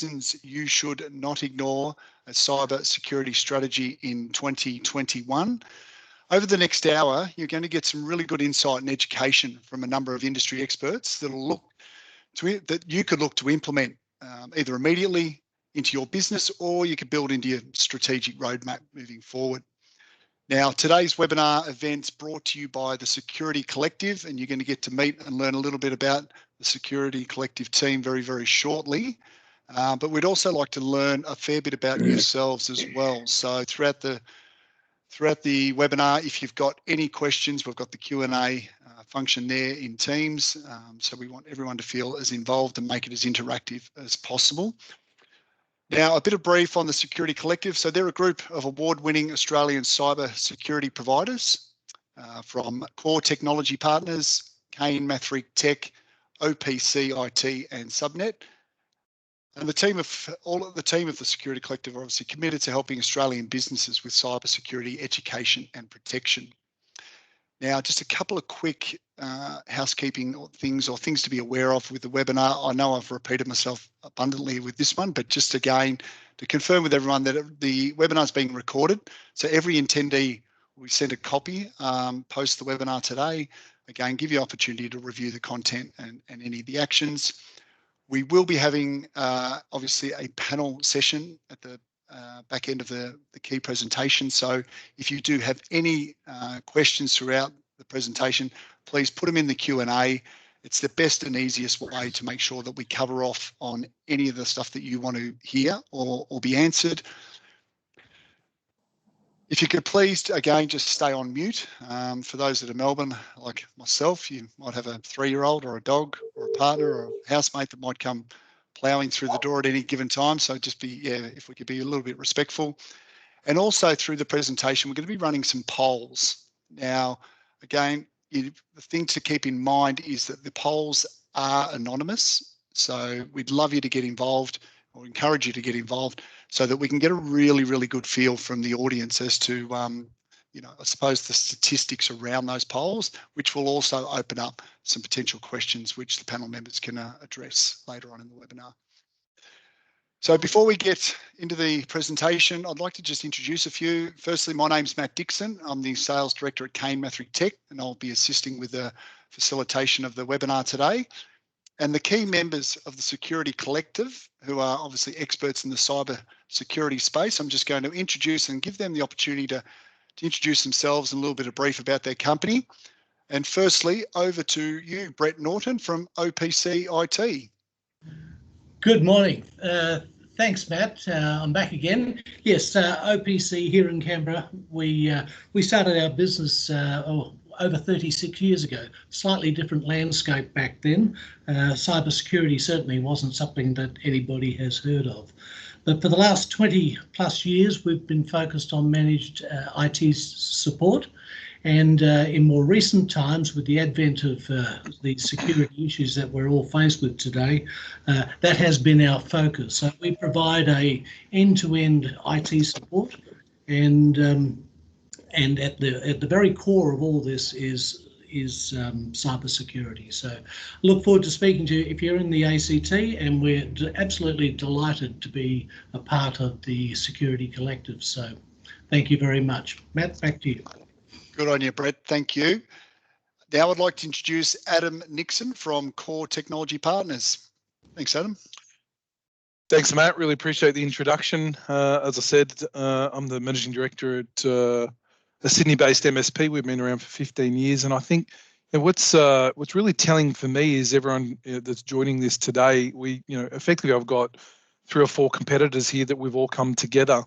reasons you should not ignore a cybersecurity strategy in 2021. Over the next hour, you're going to get some really good insight and education from a number of industry experts that you could look to implement either immediately into your business, or you could build into your strategic roadmap moving forward. Now, today's webinar event's brought to you by the Security Collective, and you're going to get to meet and learn a little bit about the Security Collective team very, very shortly. But we'd also like to learn a fair bit about yourselves as well. So throughout the webinar, if you've got any questions, we've got the Q&A function there in Teams. So we want everyone to feel as involved and make it as interactive as possible. Now, a bit of brief on the Security Collective. So they're a group of award-winning Australian cyber security providers from core technology partners, Kane, Mathrick Tech, OPC IT and Subnet. And the team of the Security Collective are obviously committed to helping Australian businesses with cybersecurity education and protection. Now, just a couple of quick housekeeping things to be aware of with the webinar. I know I've repeated myself abundantly with this one, but just again, to confirm with everyone that the webinar is being recorded. So every attendee we send a copy post the webinar today. Again, give you opportunity to review the content and any of the actions. We will be having obviously a panel session at the back end of the key presentation. So if you do have any questions throughout the presentation, please put them in the Q&A. It's the best and easiest way to make sure that we cover off on any of the stuff that you want to hear or be answered. If you could please, again, just stay on mute. For those that are Melbourne, like myself, you might have a 3-year-old or a dog or a partner or a housemate that might come ploughing through the door at any given time. So just if we could be a little bit respectful. And also through the presentation, we're going to be running some polls. Now, again, the thing to keep in mind is that the polls are anonymous. So we'd love you to get involved, or encourage you to get involved, so that we can get a really, really good feel from the audience as to, I suppose the statistics around those polls, which will also open up some potential questions which the panel members can address later on in the webinar. So before we get into the presentation, I'd like to just introduce a few. Firstly, my name's Matt Dixon. I'm the Sales Director at Kane, Mathrick Tech, and I'll be assisting with the facilitation of the webinar today. And the key members of the Security Collective, who are obviously experts in the cyber security space, I'm just going to introduce and give them the opportunity to introduce themselves and a little bit of brief about their company. And firstly, over to you, Brett Norton from OPC IT. Good morning. Thanks, Matt. I'm back again. Yes, OPC here in Canberra. We started our business over 36 years ago. Slightly different landscape back then. Cybersecurity certainly wasn't something that anybody has heard of. But for the last 20 plus years, we've been focused on managed IT support. And in more recent times, with the advent of the security issues that we're all faced with today, that has been our focus. So we provide a end-to-end IT support, and at the very core of all this is cybersecurity. So look forward to speaking to you if you're in the ACT, and we're absolutely delighted to be a part of the Security Collective. So thank you very much. Matt, back to you. Good on you, Brett. Thank you. Now I'd like to introduce Adam Nixon from Core Technology Partners. Thanks, Adam. Thanks, Matt. Really appreciate the introduction. As I said, I'm the Managing Director at a Sydney-based MSP. We've been around for 15 years, and I think what's really telling for me is everyone that's joining this today. Effectively, I've got 3 or 4 competitors here that we've all come together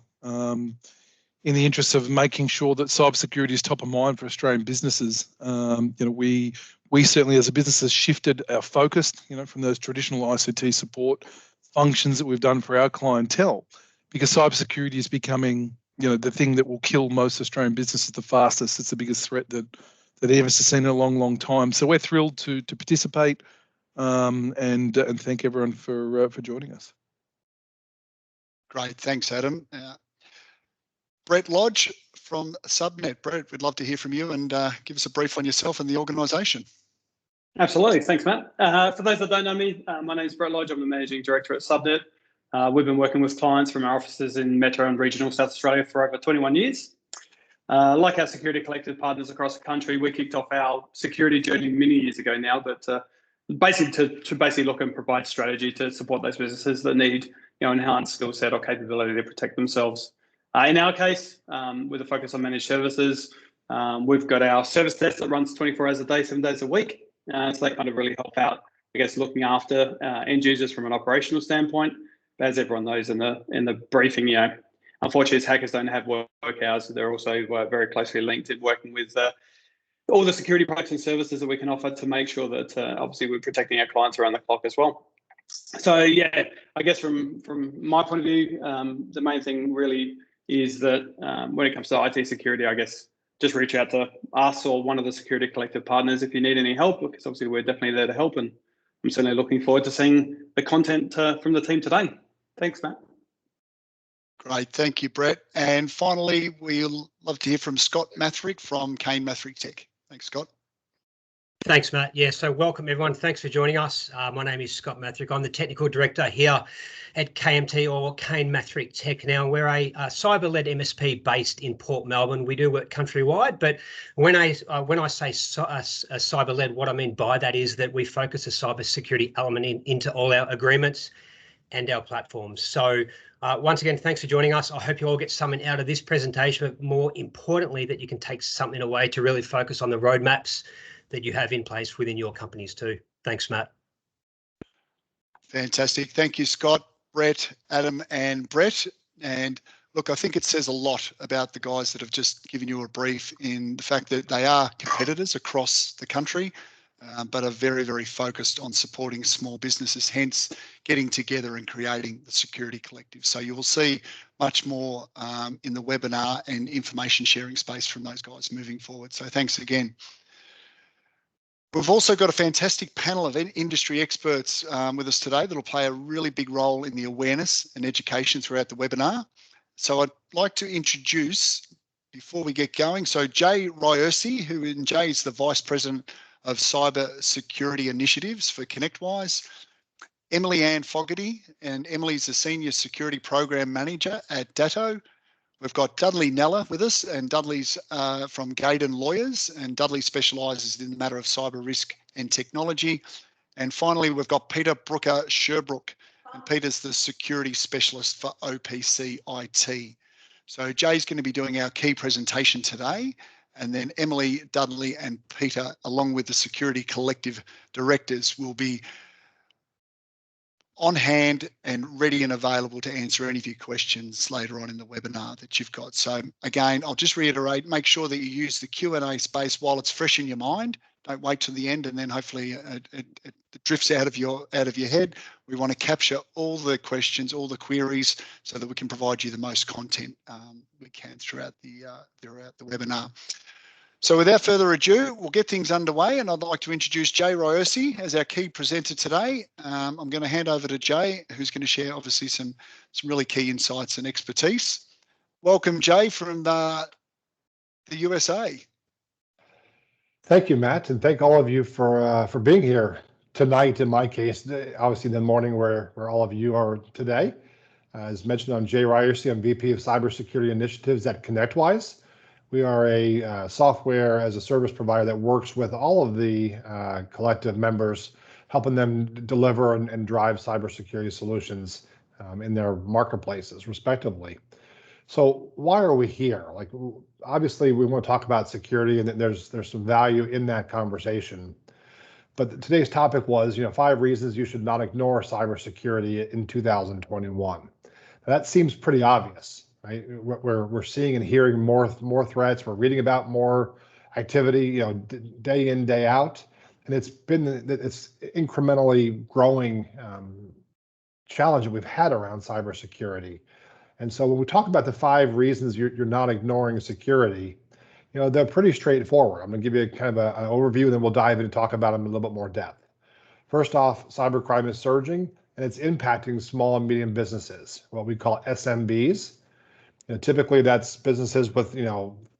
in the interest of making sure that cybersecurity is top of mind for Australian businesses. We certainly as a business has shifted our focus, from those traditional ICT support functions that we've done for our clientele, because cybersecurity is becoming, the thing that will kill most Australian businesses the fastest. It's the biggest threat that any of us have seen in a long, long time. So we're thrilled to participate and thank everyone for joining us. Great, thanks, Adam. Brett Lodge from Subnet. Brett, we'd love to hear from you and give us a brief on yourself and the organisation. Absolutely, thanks, Matt. For those that don't know me, my name is Brett Lodge. I'm the Managing Director at Subnet. We've been working with clients from our offices in Metro and Regional South Australia for over 21 years. Like our security collective partners across the country, we kicked off our security journey many years ago now, but basically to basically look and provide strategy to support those businesses that need enhanced skill set or capability to protect themselves. In our case, with a focus on managed services, we've got our service desk that runs 24 hours a day, 7 days a week. So they kind of really help out, I guess, looking after end users from an operational standpoint. But as everyone knows in the briefing, unfortunately, as hackers don't have work hours, they're also very closely linked in working with all the security products and services that we can offer to make sure that obviously we're protecting our clients around the clock as well. So yeah, I guess from my point of view, the main thing really is that when it comes to IT security, I guess just reach out to us or one of the security collective partners if you need any help, because obviously we're definitely there to help, and I'm certainly looking forward to seeing the content from the team today. Thanks, Matt. Great, thank you, Brett. And finally, we'll love to hear from Scott Mathrick from Kane Mathrick Tech. Thanks, Scott. Thanks, Matt. Yeah, so welcome everyone. Thanks for joining us. My name is Scott Mathrick. I'm the technical director here at KMT, or Kane Mathrick Tech. Now, we're a cyber-led MSP based in Port Melbourne. We do work countrywide, but when I say cyber-led, what I mean by that is that we focus a cybersecurity element into all our agreements and our platforms. So once again, thanks for joining us. I hope you all get something out of this presentation, but more importantly, that you can take something away to really focus on the roadmaps that you have in place within your companies too. Thanks, Matt. Fantastic. Thank you, Scott, Brett, Adam, and Brett. And look, I think it says a lot about the guys that have just given you a brief in the fact that they are competitors across the country, but are very, very focused on supporting small businesses, hence getting together and creating the Security Collective. So you will see much more in the webinar and information sharing space from those guys moving forward. So thanks again. We've also got a fantastic panel of industry experts with us today that will play a really big role in the awareness and education throughout the webinar. So I'd like to introduce, before we get going, so Jay Ryersi, Jay is the Vice President of Cyber Security Initiatives for ConnectWise. Emily Ann Fogarty, and Emily's the Senior Security Program Manager at Datto. We've got Dudley Neller with us, and Dudley's from Gaydon Lawyers, and Dudley specialises in the matter of cyber risk and technology. And finally, we've got Peter Brooker Sherbrooke, and Peter's the Security Specialist for OPC IT. So Jay's going to be doing our key presentation today, and then Emily, Dudley, and Peter, along with the Security Collective Directors, will be on hand and ready and available to answer any of your questions later on in the webinar that you've got. So again, I'll just reiterate, make sure that you use the Q&A space while it's fresh in your mind. Don't wait till the end and then hopefully it drifts out of your head. We want to capture all the questions, all the queries, so that we can provide you the most content we can throughout the webinar. So without further ado, we'll get things underway, and I'd like to introduce Jay Ryersi as our key presenter today. I'm going to hand over to Jay, who's going to share obviously some really key insights and expertise. Welcome, Jay, from the USA. Thank you, Matt, and thank all of you for being here tonight. In my case, obviously the morning where all of you are today. As mentioned, I'm Jay Ryersi. I'm VP of Cybersecurity Initiatives at ConnectWise. We are a software as a service provider that works with all of the collective members, helping them deliver and drive cybersecurity solutions in their marketplaces, respectively. So why are we here? Like, obviously, we want to talk about security, and there's some value in that conversation. But today's topic was, 5 reasons you should not ignore cybersecurity in 2021. That seems pretty obvious. Right, we're seeing and hearing more threats. We're reading about more activity, day in, day out, and it's incrementally growing challenge that we've had around cybersecurity. And so when we talk about the 5 reasons you're not ignoring security, they're pretty straightforward. I'm going to give you kind of an overview, and then we'll dive in and talk about them in a little bit more depth. First off, cybercrime is surging, and it's impacting small and medium businesses, what we call SMBs. Typically, that's businesses with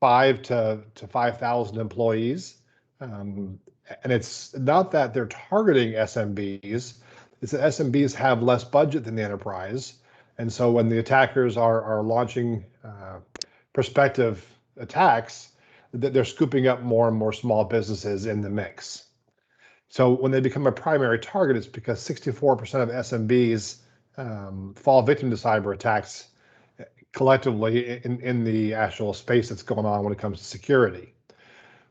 5 to 5,000 employees, and it's not that they're targeting SMBs. It's that SMBs have less budget than the enterprise, And so when the attackers are launching prospective attacks, they're scooping up more and more small businesses in the mix. So when they become a primary target, it's because 64% of SMBs fall victim to cyber attacks collectively in the actual space that's going on when it comes to security.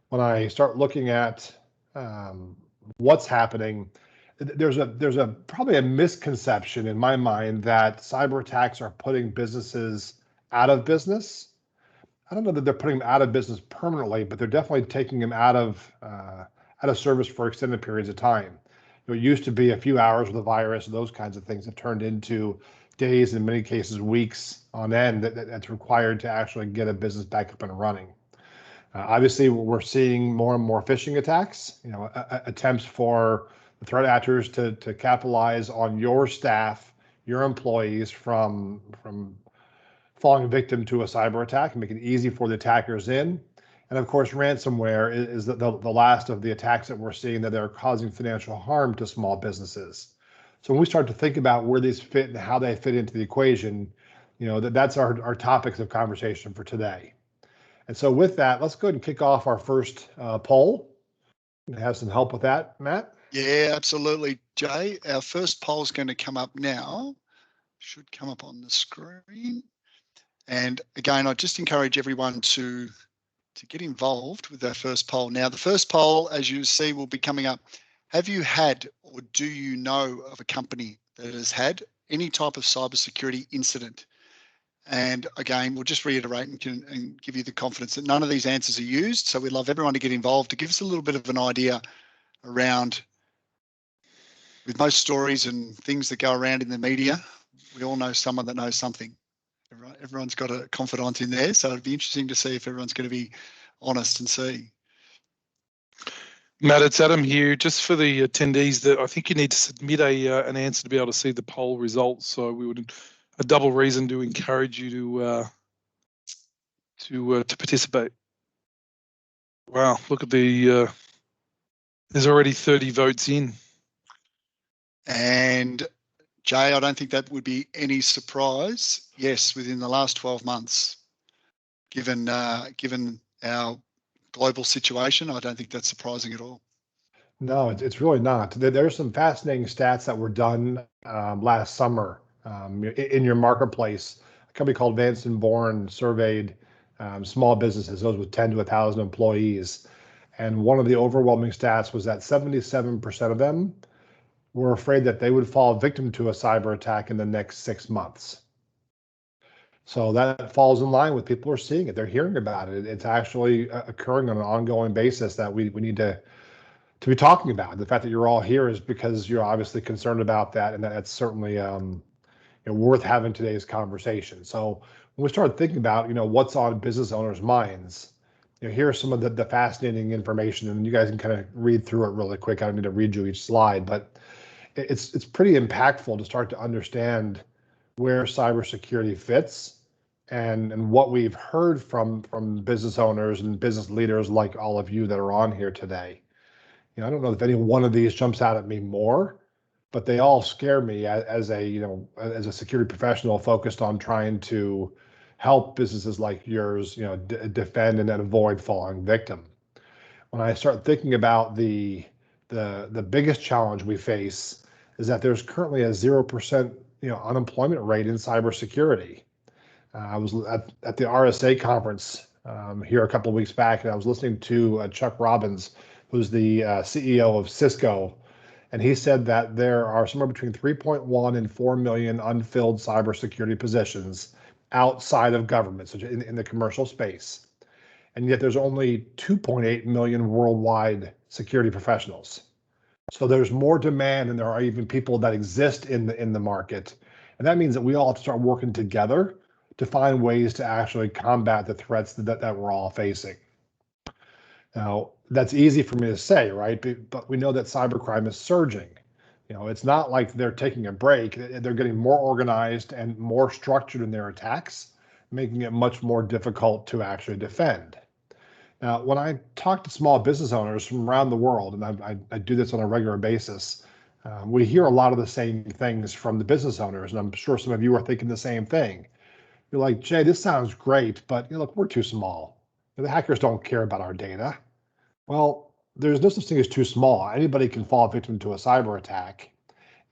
When I start looking at what's happening, there's probably a misconception in my mind that cyber attacks are putting businesses out of business. I don't know that they're putting them out of business permanently, but they're definitely taking them out of service for extended periods of time. It used to be a few hours with a virus, and those kinds of things have turned into days, in many cases weeks on end, that's required to actually get a business back up and running. Obviously, we're seeing more and more phishing attacks, attempts for the threat actors to capitalize on your staff, your employees from falling victim to a cyber attack and make it easy for the attackers in. And of course, ransomware is the last of the attacks that we're seeing that are causing financial harm to small businesses. So when we start to think about where these fit and how they fit into the equation, that's our topics of conversation for today. And so with that, let's go ahead and kick off our first poll. Have some help with that, Matt? Yeah, absolutely, Jay. Our first poll is going to come up now. Should come up on the screen. And again, I just encourage everyone to get involved with our first poll. Now, the first poll, as you see, will be coming up. Have you had or do you know of a company that has had any type of cybersecurity incident? And again, we'll just reiterate and give you the confidence that none of these answers are used. So we'd love everyone to get involved to give us a little bit of an idea around, with most stories and things that go around in the media, we all know someone that knows something. Everyone's got a confidant in there, so it'd be interesting to see if everyone's going to be honest and see. Matt, it's Adam here. Just for the attendees, that I think you need to submit an answer to be able to see the poll results. So we would a double reason to encourage you to participate. Wow, look at the there's already 30 votes in. And Jay, I don't think that would be any surprise. Yes, within the last 12 months, given our global situation, I don't think that's surprising at all. No, it's really not. There's some fascinating stats that were done last summer in your marketplace. A company called Vance & Bourne surveyed small businesses, those with 10 to 1,000 employees. And one of the overwhelming stats was that 77% of them were afraid that they would fall victim to a cyber attack in the next 6 months. So that falls in line with people are seeing it. They're hearing about it. It's actually occurring on an ongoing basis that we need to be talking about. The fact that you're all here is because you're obviously concerned about that, and that's certainly worth having today's conversation. So when we start thinking about what's on business owners' minds, here are some of the fascinating information, and you guys can kind of read through it really quick. I don't need to read you each slide, but it's pretty impactful to start to understand where cybersecurity fits and what we've heard from business owners and business leaders like all of you that are on here today. I don't know if any one of these jumps out at me more, but they all scare me as a security professional focused on trying to help businesses like yours, defend and then avoid falling victim. When I start thinking about the biggest challenge we face is that there's currently a 0% unemployment rate in cybersecurity. I was at the RSA conference here a couple of weeks back, and I was listening to Chuck Robbins, who's the CEO of Cisco, and he said that there are somewhere between 3.1 and 4 million unfilled cybersecurity positions outside of government, so in the commercial space. And yet there's only 2.8 million worldwide security professionals. So there's more demand than there are even people that exist in the market. And that means that we all have to start working together to find ways to actually combat the threats that we're all facing. Now, that's easy for me to say, right? But we know that cybercrime is surging. It's not like they're taking a break. They're getting more organized and more structured in their attacks, making it much more difficult to actually defend. Now, when I talk to small business owners from around the world, and I do this on a regular basis, We hear a lot of the same things from the business owners, and I'm sure some of you are thinking the same thing. You're like, Jay, this sounds great, but look, we're too small. The hackers don't care about our data. Well, there's no such thing as too small. Anybody can fall victim to a cyber attack.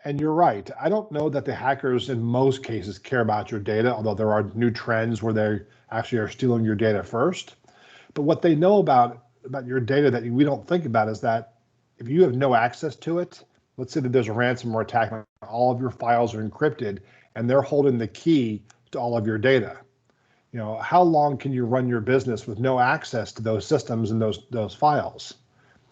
And you're right. I don't know that the hackers in most cases care about your data, although there are new trends where they actually are stealing your data first. But what they know about your data that we don't think about is that if you have no access to it, let's say that there's a ransomware attack, and all of your files are encrypted and they're holding the key to all of your data. How long can you run your business with no access to those systems and those files?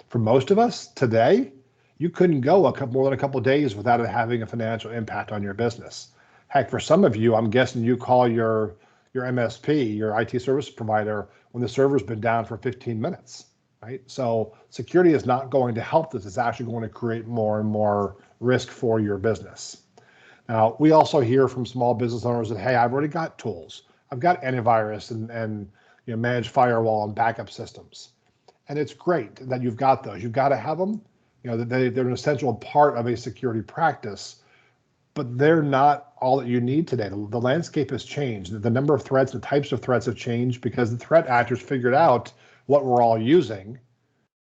For most of us today, you couldn't go more than a couple of days without it having a financial impact on your business. Heck, for some of you, I'm guessing you call your MSP, your IT service provider, when the server's been down for 15 minutes, right? So security is not going to help this. It's actually going to create more and more risk for your business. Now, we also hear from small business owners that, hey, I've already got tools. I've got antivirus and managed firewall and backup systems. And it's great that you've got those. You've got to have them. They're an essential part of a security practice, but they're not all that you need today. The landscape has changed. The number of threats, the types of threats have changed because the threat actors figured out what we're all using.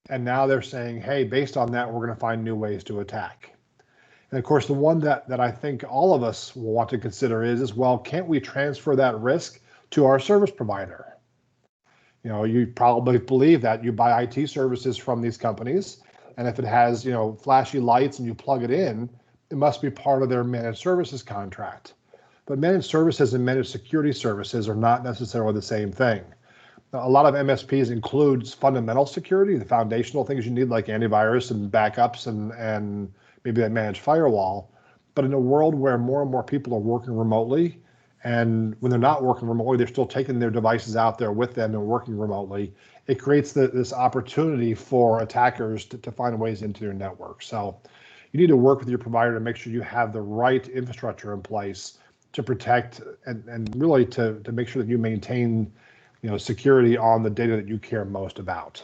And now they're saying, hey, based on that, we're going to find new ways to attack. And of course, the one that I think all of us will want to consider is, well, can't we transfer that risk to our service provider? You probably believe that you buy IT services from these companies, and if it has, flashy lights and you plug it in, it must be part of their managed services contract. But managed services and managed security services are not necessarily the same thing. Now, a lot of MSPs includes fundamental security, the foundational things you need like antivirus and backups and maybe that managed firewall. But in a world where more and more people are working remotely, and when they're not working remotely, they're still taking their devices out there with them and working remotely, it creates this opportunity for attackers to find ways into your network. So you need to work with your provider to make sure you have the right infrastructure in place to protect and really to make sure that you maintain security on the data that you care most about.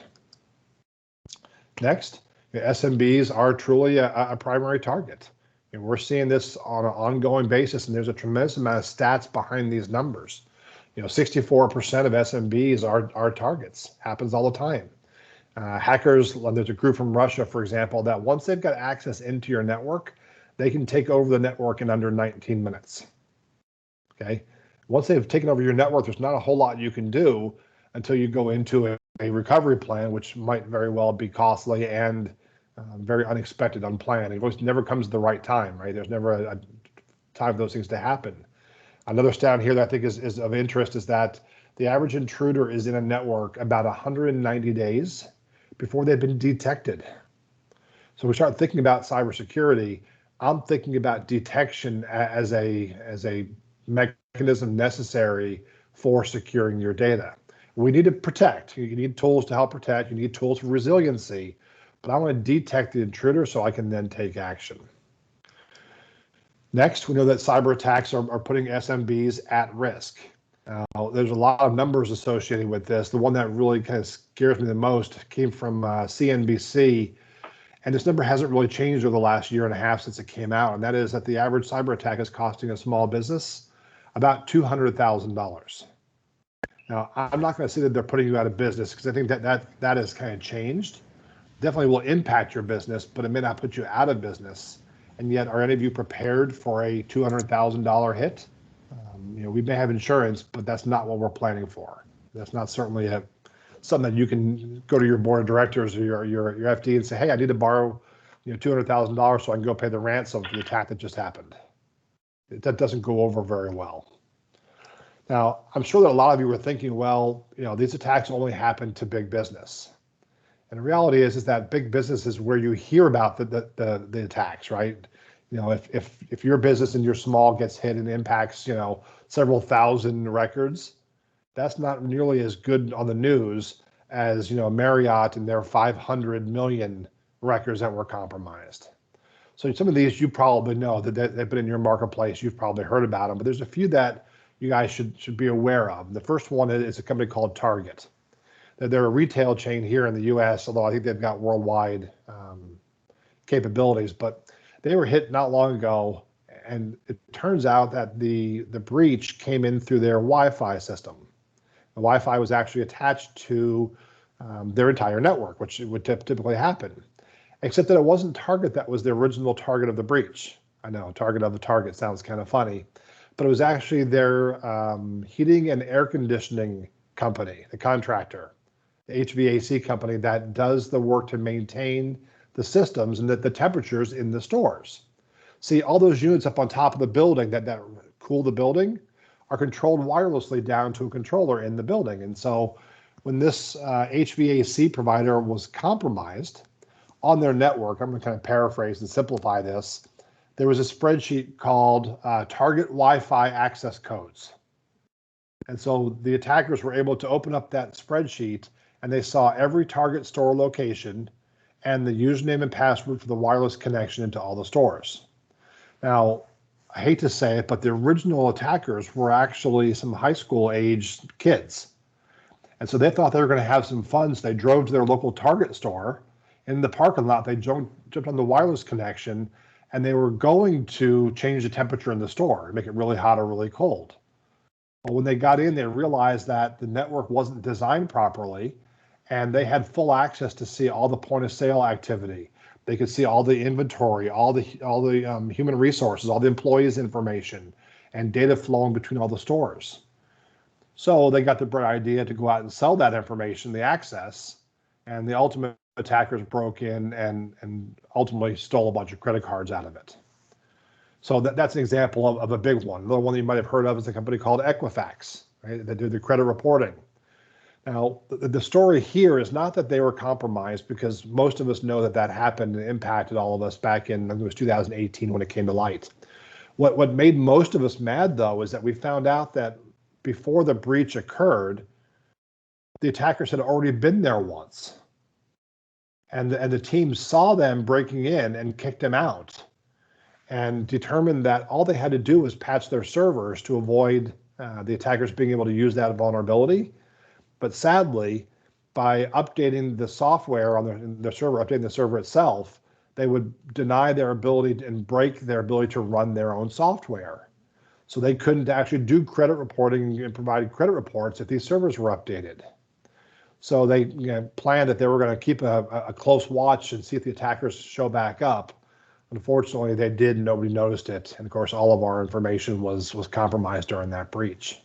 Next, SMBs are truly a primary target. And we're seeing this on an ongoing basis, and there's a tremendous amount of stats behind these numbers. 64% of SMBs are targets. Happens all the time. Hackers, there's a group from Russia, for example, that once they've got access into your network, they can take over the network in under 19 minutes. Okay. Once they've taken over your network, there's not a whole lot you can do until you go into a recovery plan, which might very well be costly and very unexpected, unplanned. It always never comes at the right time, right? There's never a time for those things to happen. Another stat here that I think is of interest is that the average intruder is in a network about 190 days before they've been detected. So we start thinking about cybersecurity. I'm thinking about detection as a mechanism necessary for securing your data. We need to protect. You need tools to help protect. You need tools for resiliency. But I want to detect the intruder so I can then take action. Next, we know that cyber attacks are putting SMBs at risk. There's a lot of numbers associated with this. The one that really kind of scares me the most came from CNBC, and this number hasn't really changed over the last year and a half since it came out, and that is that the average cyber attack is costing a small business about $200,000. Now, I'm not going to say that they're putting you out of business because I think that has kind of changed. Definitely will impact your business, but it may not put you out of business. And yet, are any of you prepared for a $200,000 hit? We may have insurance, but that's not what we're planning for. That's not certainly something that you can go to your board of directors or your FD and say, hey, I need to borrow $200,000 so I can go pay the ransom for the attack that just happened. That doesn't go over very well. Now, I'm sure that a lot of you were thinking, well, these attacks only happen to big business. And the reality is that big business is where you hear about the attacks, right? If your business and your small gets hit and impacts, several thousand records, that's not nearly as good on the news as, Marriott and their 500 million records that were compromised. So some of these you probably know that they've been in your marketplace. You've probably heard about them, but there's a few that you guys should be aware of. The first one is a company called Target. They're a retail chain here in the U.S., although I think they've got worldwide capabilities. But They were hit not long ago, and it turns out that the breach came in through their Wi-Fi system. The Wi-Fi was actually attached to their entire network, which would typically happen, except that it wasn't Target that was the original target of the breach. I know, target of the target sounds kind of funny, but it was actually their heating and air conditioning company, the contractor, the HVAC company that does the work to maintain the systems and the temperatures in the stores. See, all those units up on top of the building that cool the building are controlled wirelessly down to a controller in the building. And so when this HVAC provider was compromised on their network, I'm going to kind of paraphrase and simplify this, there was a spreadsheet called Target Wi-Fi Access Codes. And so the attackers were able to open up that spreadsheet, and they saw every Target store location and the username and password for the wireless connection into all the stores. Now, I hate to say it, but the original attackers were actually some high school aged kids. And so they thought they were going to have some fun. So they drove to their local Target store. In the parking lot, they jumped on the wireless connection, and they were going to change the temperature in the store, make it really hot or really cold. But when they got in, they realized that the network wasn't designed properly, and they had full access to see all the point of sale activity. They could see all the inventory, all the human resources, all the employees' information, and data flowing between all the stores. So they got the bright idea to go out and sell that information, the access, and the ultimate attackers broke in and ultimately stole a bunch of credit cards out of it. So that's an example of a big one. Another one that you might have heard of is a company called Equifax, right? They do the credit reporting. Now, the story here is not that they were compromised, because most of us know that happened and impacted all of us back in, I think it was 2018 when it came to light. What made most of us mad, though, is that we found out that before the breach occurred, the attackers had already been there once. And the team saw them breaking in and kicked them out, and determined that all they had to do was patch their servers to avoid the attackers being able to use that vulnerability. But sadly, by updating the software on their server, updating the server itself, they would deny their ability and break their ability to run their own software. So they couldn't actually do credit reporting and provide credit reports if these servers were updated. So they planned that they were going to keep a close watch and see if the attackers show back up. Unfortunately, they did, and nobody noticed it. And of course, all of our information was compromised during that breach.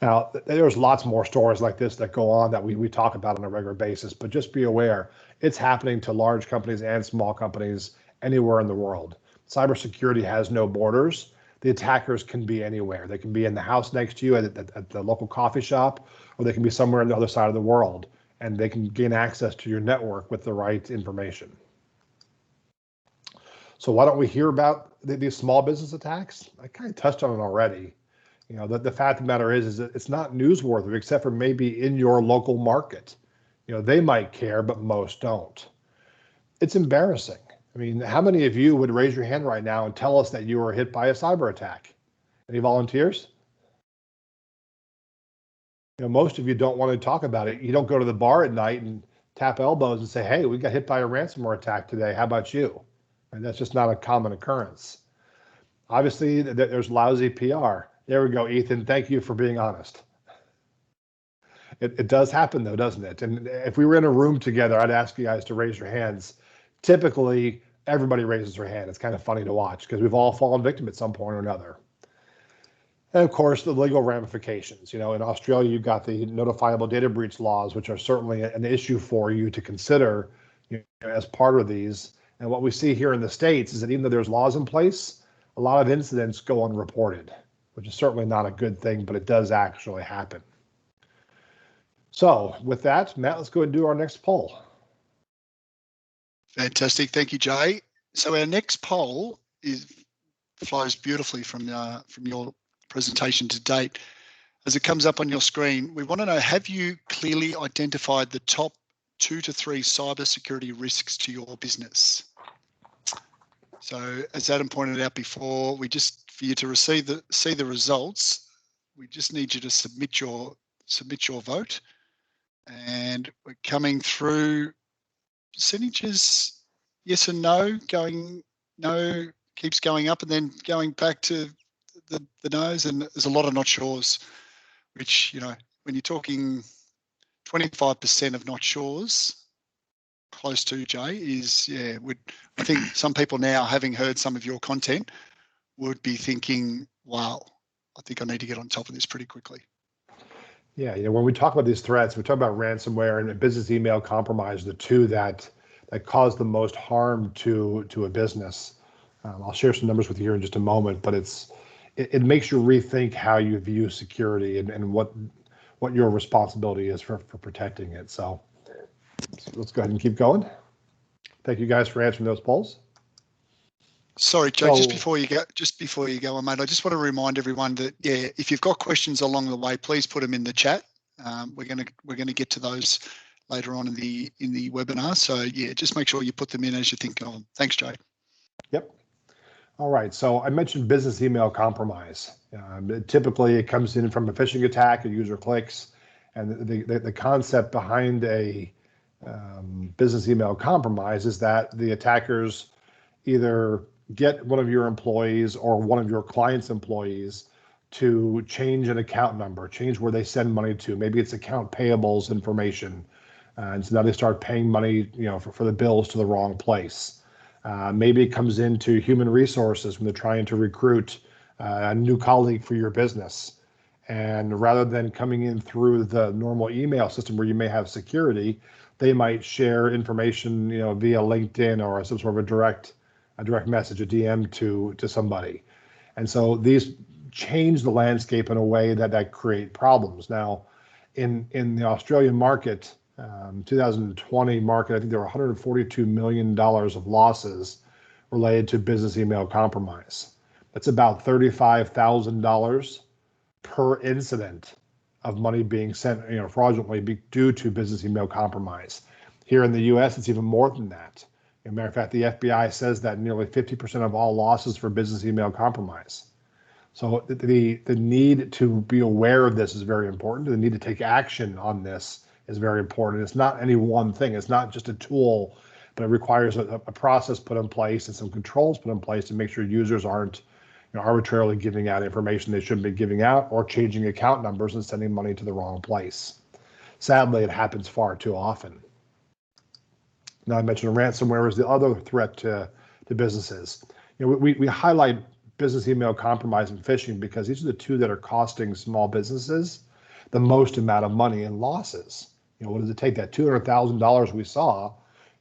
Now, there's lots more stories like this that go on that we talk about on a regular basis, but just be aware, it's happening to large companies and small companies anywhere in the world. Cybersecurity has no borders. The attackers can be anywhere. They can be in the house next to you at the local coffee shop, or they can be somewhere on the other side of the world, and they can gain access to your network with the right information. So why don't we hear about these small business attacks? I kind of touched on it already. You know, the fact of the matter is that it's not newsworthy, except for maybe in your local market. You know, they might care, but most don't. It's embarrassing. I mean, how many of you would raise your hand right now and tell us that you were hit by a cyber attack? Any volunteers? You know, most of you don't want to talk about it. You don't go to the bar at night and tap elbows and say, hey, we got hit by a ransomware attack today. How about you? And that's just not a common occurrence. Obviously, there's lousy PR. There we go, Ethan. Thank you for being honest. It does happen, though, doesn't it? And if we were in a room together, I'd ask you guys to raise your hands. Typically, everybody raises their hand. It's kind of funny to watch because we've all fallen victim at some point or another. And of course, the legal ramifications. You know, in Australia, you've got the notifiable data breach laws, which are certainly an issue for you to consider, you know, as part of these. And what we see here in the States is that even though there's laws in place, a lot of incidents go unreported, which is certainly not a good thing, but it does actually happen. So with that, Matt, let's go ahead and do our next poll. Fantastic. Thank you, Jay. So our next poll flows beautifully from your presentation to date. As it comes up on your screen, we want to know, have you clearly identified the top 2 to 3 cybersecurity risks to your business? So as Adam pointed out before, for you to see the results, we just need you to submit your vote. And we're coming through percentages, yes and no, going no, keeps going up and then going back to the nose, and there's a lot of not sures, which, you know, when you're talking 25% of not sures, close to, Jay, is, yeah, I think some people now, having heard some of your content, would be thinking, wow, I think I need to get on top of this pretty quickly. Yeah, you know, when we talk about these threats, we talk about ransomware and business email compromise, the two that cause the most harm to a business. I'll share some numbers with you here in just a moment, but it makes you rethink how you view security and what your responsibility is for protecting it. So let's go ahead and keep going. Thank you guys for answering those polls. Sorry, Jake, just before you go, mate, I just want to remind everyone that, yeah, if you've got questions along the way, please put them in the chat. We're gonna get to those later on in the webinar. So yeah, just make sure you put them in as you think of them. Thanks, Jay. Yep. All right. So I mentioned business email compromise. Typically, it comes in from a phishing attack. A user clicks, and the concept behind a business email compromise is that the attackers either get one of your employees or one of your client's employees to change an account number, change where they send money to. Maybe it's account payables information, and so now they start paying money, you know, for the bills to the wrong place. Maybe it comes into human resources when they're trying to recruit a new colleague for your business, and rather than coming in through the normal email system where you may have security, they might share information, you know, via LinkedIn or some sort of a direct message, a DM to somebody. And so these change the landscape in a way that create problems. Now, in the Australian market, 2020 market, I think there were $142 million of losses related to business email compromise. That's about $35,000 per incident of money being sent, you know, fraudulently due to business email compromise. Here in the U.S., it's even more than that. As a matter of fact, the FBI says that nearly 50% of all losses for business email compromise. So the need to be aware of this is very important. The need to take action on this is very important. It's not any one thing. It's not just a tool, but it requires a process put in place and some controls put in place to make sure users aren't, you know, arbitrarily giving out information they shouldn't be giving out or changing account numbers and sending money to the wrong place. Sadly, it happens far too often. Now, I mentioned ransomware is the other threat to businesses. You know, we highlight business email compromise and phishing because these are the two that are costing small businesses the most amount of money in losses. You know, what does it take? That $200,000 we saw,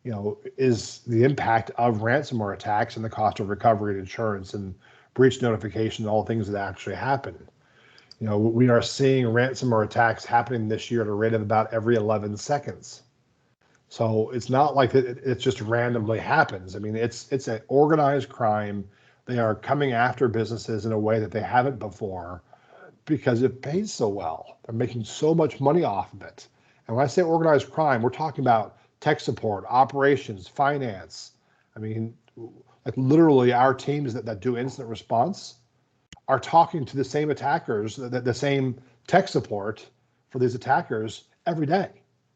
you know, is the impact of ransomware attacks and the cost of recovery and insurance and breach notification and all things that actually happen. You know, we are seeing ransomware attacks happening this year at a rate of about every 11 seconds. So it's not like it just randomly happens. I mean, it's an organized crime. They are coming after businesses in a way that they haven't before because it pays so well. They're making so much money off of it. And when I say organized crime, we're talking about tech support, operations, finance. I mean, like literally our teams that do incident response are talking to the same attackers, the same tech support for these attackers every day.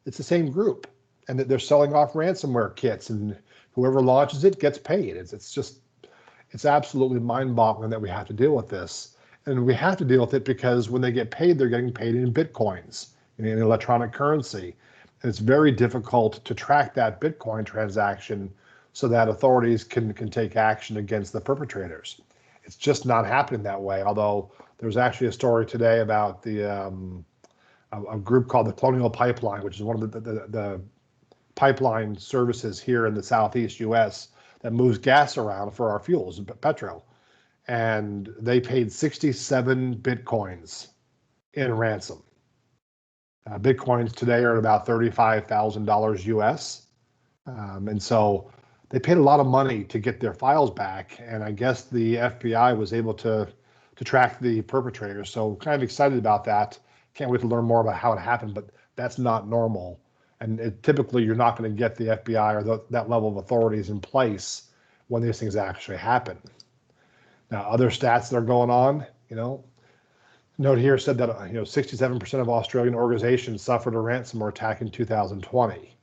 It's the same group. And that they're selling off ransomware kits, and whoever launches it gets paid. It's absolutely mind-boggling that we have to deal with this. And we have to deal with it because when they get paid, they're getting paid in Bitcoins, in electronic currency. And it's very difficult to track that Bitcoin transaction so that authorities can take action against the perpetrators. It's just not happening that way. Although there's actually a story today about a group called the Colonial Pipeline, which is one of the pipeline services here in the Southeast US that moves gas around for our fuels, petrol. And they paid 67 Bitcoins in ransom. Bitcoins today are at about $35,000 US. And so they paid a lot of money to get their files back. And I guess the FBI was able to track the perpetrators. So kind of excited about that. Can't wait to learn more about how it happened, but that's not normal. And typically, you're not going to get the FBI or that level of authorities in place when these things actually happen. Now, other stats that are going on, you know, note here said that 67% of Australian organizations suffered a ransomware attack in 2020.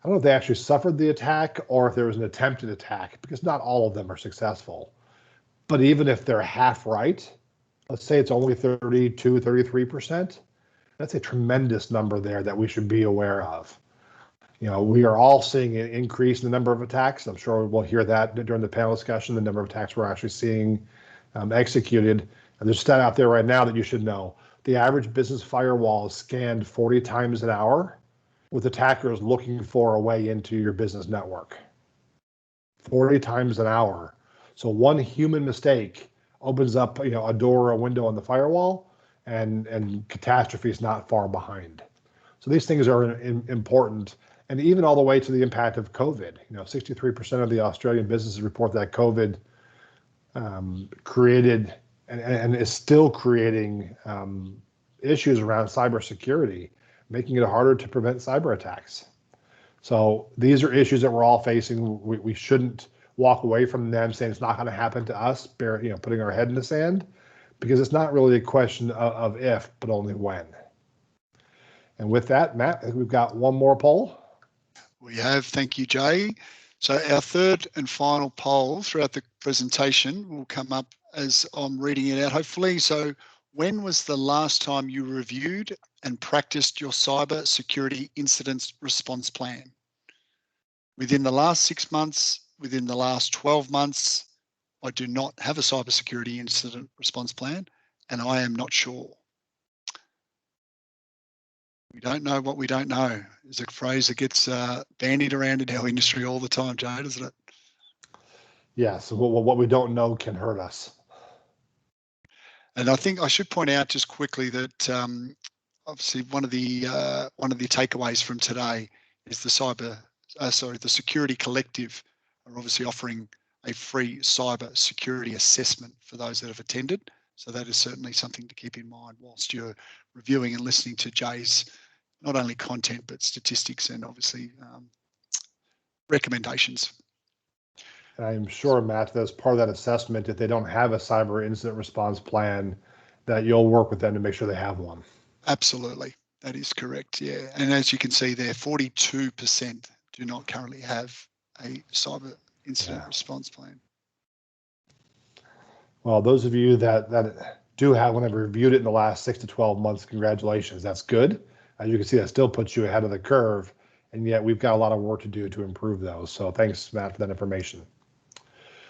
I don't know if they actually suffered the attack or if there was an attempted attack, because not all of them are successful. But even if they're half right, let's say it's only 32, 33%, that's a tremendous number there that we should be aware of. You know, we are all seeing an increase in the number of attacks. I'm sure we'll hear that during the panel discussion, the number of attacks we're actually seeing executed. And there's a stat out there right now that you should know. The average business firewall is scanned 40 times an hour with attackers looking for a way into your business network. 40 times an hour. So one human mistake opens up, you know, a door or a window on the firewall, and catastrophe is not far behind. So these things are important. And even all the way to the impact of COVID. You know, 63% of the Australian businesses report that COVID created and is still creating issues around cybersecurity, making it harder to prevent cyber attacks. So these are issues that we're all facing. We shouldn't walk away from them saying it's not going to happen to us, you know, putting our head in the sand, because it's not really a question of if, but only when. And with that, Matt, I think we've got one more poll. We have, thank you, Jay. So our third and final poll throughout the presentation will come up as I'm reading it out, hopefully. So when was the last time you reviewed and practiced your cyber security incident response plan? Within the last 6 months, within the last 12 months, I do not have a cybersecurity incident response plan, and I am not sure. We don't know what we don't know is a phrase that gets bandied around in our industry all the time, Jay, doesn't it? Yeah, so what we don't know can hurt us. And I think I should point out just quickly that obviously one of the takeaways from today is the Security Collective are obviously offering a free cyber security assessment for those that have attended. So that is certainly something to keep in mind whilst you're reviewing and listening to Jay's not only content, but statistics and obviously recommendations. And I'm sure, Matt, that as part of that assessment, if they don't have a cyber incident response plan, that you'll work with them to make sure they have one. Absolutely. That is correct. Yeah. And as you can see there, 42% do not currently have a cyber incident response plan. Well, those of you that do have one, have reviewed it in the last 6 to 12 months, congratulations. That's good. As you can see, that still puts you ahead of the curve, and yet we've got a lot of work to do to improve those. So thanks, Matt, for that information.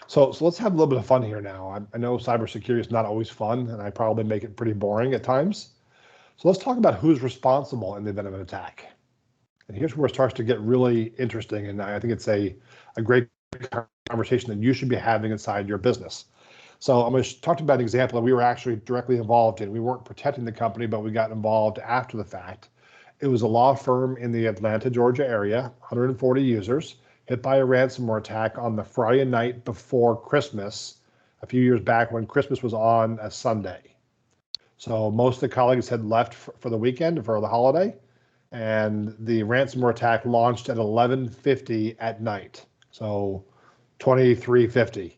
So let's have a little bit of fun here now. I know cybersecurity is not always fun, and I probably make it pretty boring at times. So let's talk about who's responsible in the event of an attack. And here's where it starts to get really interesting, and I think it's a great conversation that you should be having inside your business. So I'm going to talk about an example that we were actually directly involved in. We weren't protecting the company, but we got involved after the fact. It was a law firm in the Atlanta, Georgia area, 140 users, hit by a ransomware attack on the Friday night before Christmas, a few years back when Christmas was on a Sunday. So most of the colleagues had left for the weekend, for the holiday, and the ransomware attack launched at 11:50 at night, so 23:50.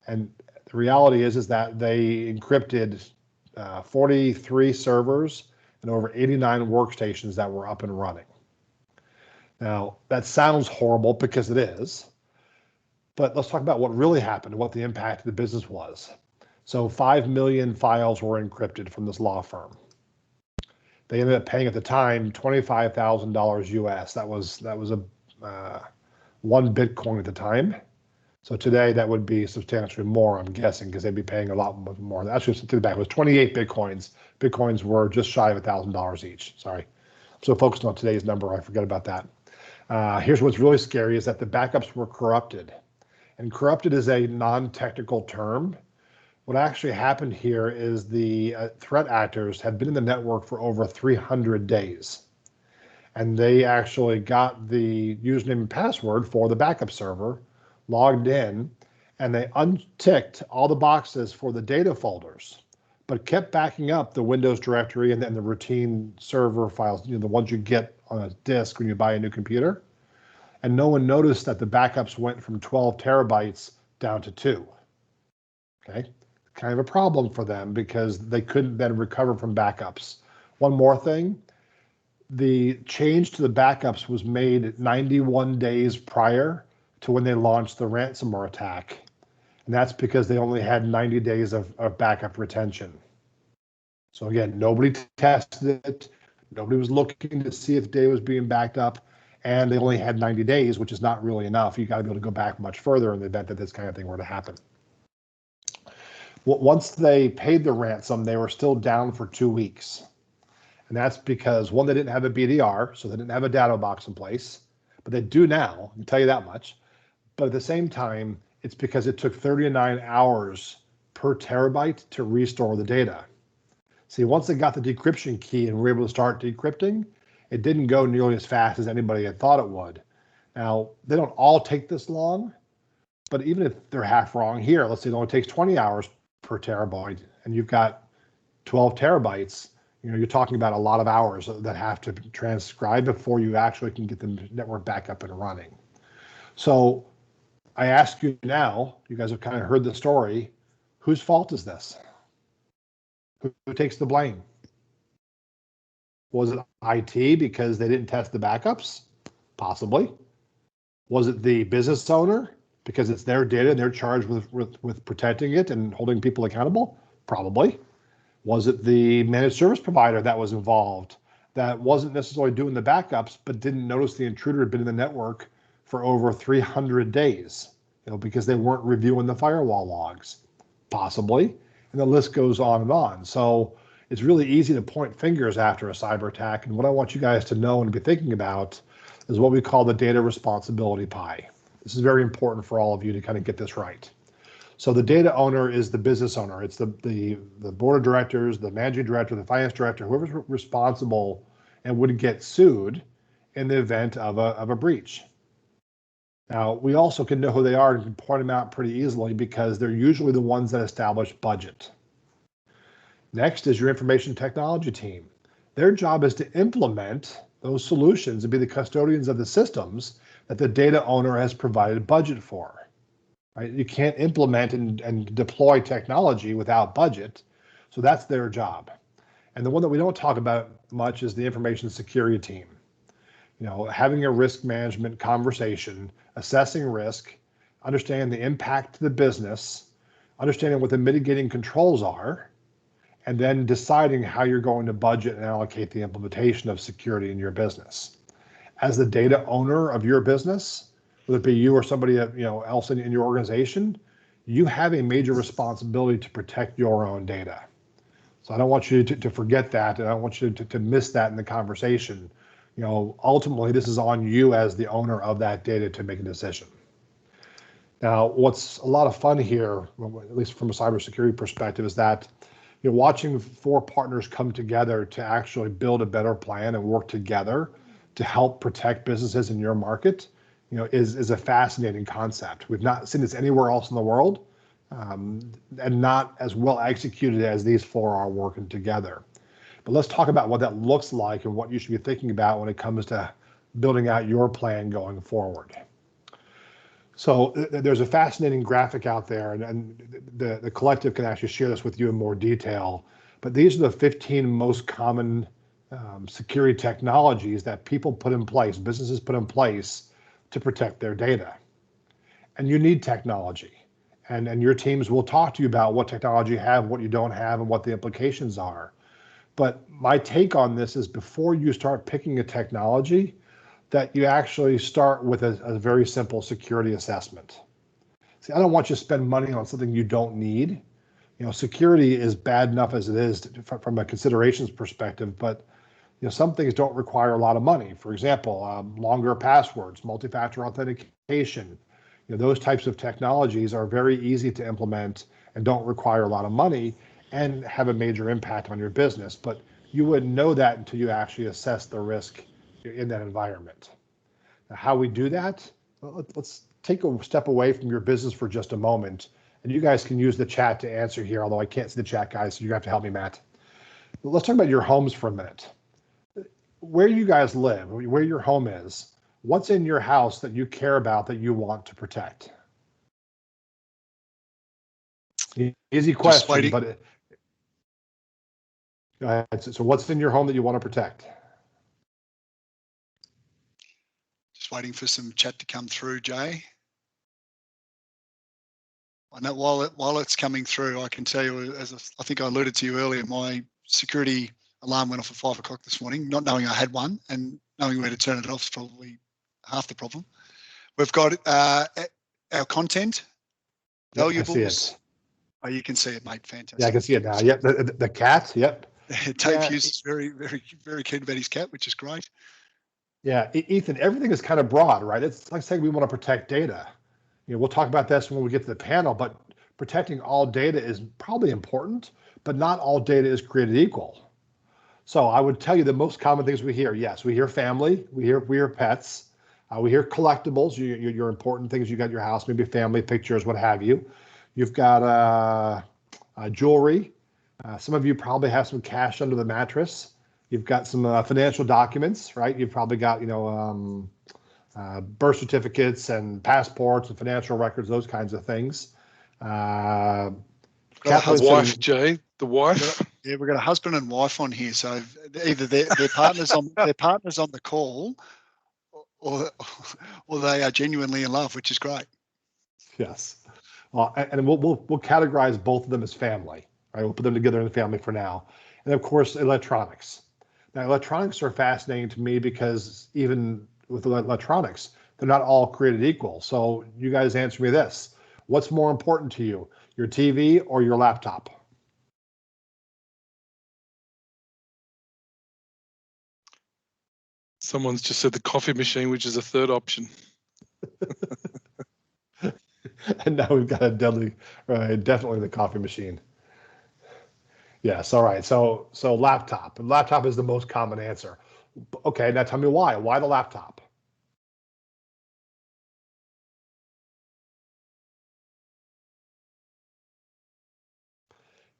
And the reality is that they encrypted 43 servers and over 89 workstations that were up and running. Now, that sounds horrible because it is, but let's talk about what really happened and what the impact of the business was. So 5 million files were encrypted from this law firm. They ended up paying at the time $25,000 US. That was a 1 Bitcoin at the time. So today that would be substantially more, I'm guessing, because they'd be paying a lot more. Actually, to the back, it was 28 Bitcoins. Bitcoins were just shy of $1,000 each. Sorry. I'm so focused on today's number, I forget about that. Here's what's really scary is that the backups were corrupted. And corrupted is a non-technical term. What actually happened here is the threat actors had been in the network for over 300 days. And they actually got the username and password for the backup server, logged in, and they unticked all the boxes for the data folders, but kept backing up the Windows directory and then the routine server files, the ones you get on a disk when you buy a new computer. And no one noticed that the backups went from 12 terabytes down to 2. Okay, kind of a problem for them because they couldn't then recover from backups. One more thing, the change to the backups was made 91 days prior to when they launched the ransomware attack. And that's because they only had 90 days of backup retention. So again, nobody tested it. Nobody was looking to see if data was being backed up. And they only had 90 days, which is not really enough. You got to be able to go back much further in the event that this kind of thing were to happen. Once they paid the ransom, they were still down for 2 weeks. And that's because, one, they didn't have a BDR, so they didn't have a data box in place. But they do now, I can tell you that much. But at the same time, it's because it took 39 hours per terabyte to restore the data. See, once they got the decryption key and were able to start decrypting, it didn't go nearly as fast as anybody had thought it would. Now, they don't all take this long, but even if they're half wrong here, let's say it only takes 20 hours per terabyte, and you've got 12 terabytes, you're talking about a lot of hours that have to transcribe before you actually can get the network back up and running. So I ask you now, you guys have kind of heard the story, whose fault is this? Who takes the blame? Was it IT because they didn't test the backups? Possibly. Was it the business owner because it's their data and they're charged with protecting it and holding people accountable? Probably. Was it the managed service provider that was involved that wasn't necessarily doing the backups but didn't notice the intruder had been in the network for over 300 days, because they weren't reviewing the firewall logs? Possibly. And the list goes on and on. So it's really easy to point fingers after a cyber attack. And what I want you guys to know and be thinking about is what we call the data responsibility pie. This is very important for all of you to kind of get this right. So the data owner is the business owner. It's the board of directors, the managing director, the finance director, whoever's responsible and would get sued in the event of a breach. Now, we also can know who they are and can point them out pretty easily because they're usually the ones that establish budget. Next is your information technology team. Their job is to implement those solutions and be the custodians of the systems that the data owner has provided budget for. Right? You can't implement and deploy technology without budget, so that's their job. And the one that we don't talk about much is the information security team. Having a risk management conversation, assessing risk, understanding the impact to the business, understanding what the mitigating controls are, and then deciding how you're going to budget and allocate the implementation of security in your business. As the data owner of your business, whether it be you or somebody else in your organization, you have a major responsibility to protect your own data. So I don't want you to forget that, and I don't want you to miss that in the conversation. Ultimately, this is on you as the owner of that data to make a decision. Now, what's a lot of fun here, at least from a cybersecurity perspective, is that watching 4 partners come together to actually build a better plan and work together to help protect businesses in your market, is a fascinating concept. We've not seen this anywhere else in the world, and not as well executed as these 4 are working together. But let's talk about what that looks like and what you should be thinking about when it comes to building out your plan going forward. So there's a fascinating graphic out there, and the collective can actually share this with you in more detail. But these are the 15 most common security technologies that people put in place, businesses put in place to protect their data. And you need technology. And your teams will talk to you about what technology you have, what you don't have, and what the implications are. But my take on this is before you start picking a technology, that you actually start with a very simple security assessment. See, I don't want you to spend money on something you don't need. Security is bad enough as it is from a considerations perspective, but some things don't require a lot of money. For example, longer passwords, multi-factor authentication, those types of technologies are very easy to implement and don't require a lot of money and have a major impact on your business. But you wouldn't know that until you actually assess the risk in that environment. Now, how we do that? Well, let's take a step away from your business for just a moment. And you guys can use the chat to answer here, although I can't see the chat, guys, so you have to help me, Matt. Let's talk about your homes for a minute. Where you guys live, where your home is, what's in your house that you care about that you want to protect? Easy question, but go ahead. So what's in your home that you want to protect? Just waiting for some chat to come through, Jay. I know while it's coming through, I can tell you, as I think I alluded to you earlier, my security alarm went off at 5 o'clock this morning, not knowing I had one, and knowing where to turn it off is probably half the problem. We've got our content, valuables. I see it. Oh, you can see it, mate. Fantastic. Yeah, I can see it now. Yep, the cat. Yep. Dave Hughes is very keen about his cat, which is great. Yeah, Ethan, everything is kind of broad, right? It's like saying we want to protect data. We'll talk about this when we get to the panel, but protecting all data is probably important, but not all data is created equal. So I would tell you the most common things we hear. Yes, we hear family, we hear pets, we hear collectibles, your important things you got in your house, maybe family pictures, what have you. You've got jewelry. Some of you probably have some cash under the mattress. You've got some financial documents, right? You've probably got, birth certificates and passports and financial records, those kinds of things. The wife, Jay, the wife. Yeah, we've got a husband and wife on here, so either their partners on the call, or they are genuinely in love, which is great. Yes, and we'll categorize both of them as family. Right, we'll put them together in the family for now, and of course electronics. Now, electronics are fascinating to me because even with electronics, they're not all created equal. So you guys answer me this. What's more important to you, your TV or your laptop? Someone's just said the coffee machine, which is a third option. And now we've got definitely the coffee machine. Yes, all right. So laptop. And laptop is the most common answer. Okay, now tell me why. Why the laptop?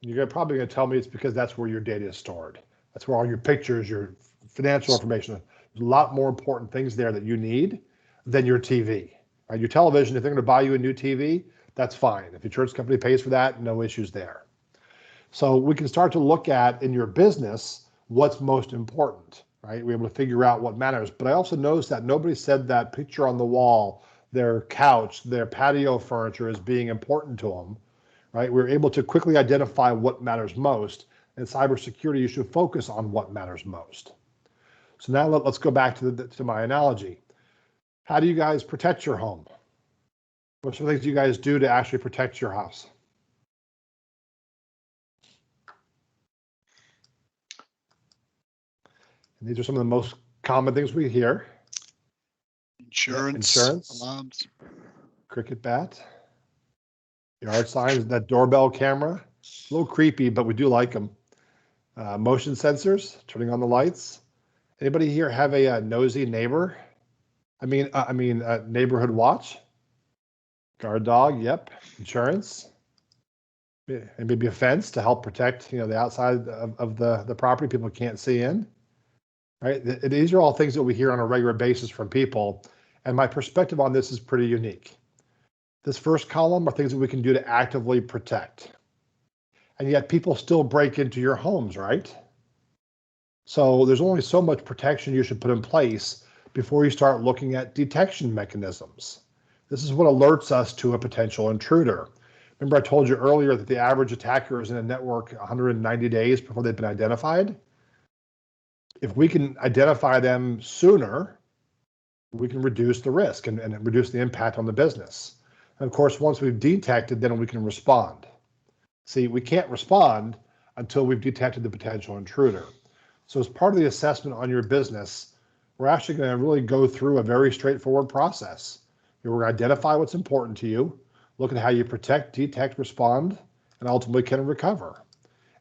You're probably going to tell me it's because that's where your data is stored. That's where all your pictures, your financial information. There's a lot more important things there that you need than your TV. Right? Your television, if they're going to buy you a new TV, that's fine. If your insurance company pays for that, no issues there. So we can start to look at in your business what's most important, right? We're able to figure out what matters. But I also noticed that nobody said that picture on the wall, their couch, their patio furniture is being important to them, right? We're able to quickly identify what matters most. In cybersecurity, you should focus on what matters most. So now let's go back to my analogy. How do you guys protect your home? What sort of things do you guys do to actually protect your house? And these are some of the most common things we hear. Insurance, alarms, cricket bat, yard signs, that doorbell camera. A little creepy, but we do like them. Motion sensors, turning on the lights. Anybody here have a nosy neighbor? I mean, neighborhood watch. Guard dog, yep. Insurance. And maybe a fence to help protect, the outside of the property people can't see in. Right? These are all things that we hear on a regular basis from people. And my perspective on this is pretty unique. This first column are things that we can do to actively protect. And yet people still break into your homes, right? So there's only so much protection you should put in place before you start looking at detection mechanisms. This is what alerts us to a potential intruder. Remember I told you earlier that the average attacker is in a network 190 days before they've been identified? If we can identify them sooner, we can reduce the risk and reduce the impact on the business. And of course, once we've detected, then we can respond. See, we can't respond until we've detected the potential intruder. So as part of the assessment on your business, we're actually going to really go through a very straightforward process. We're going to identify what's important to you, look at how you protect, detect, respond, and ultimately can recover.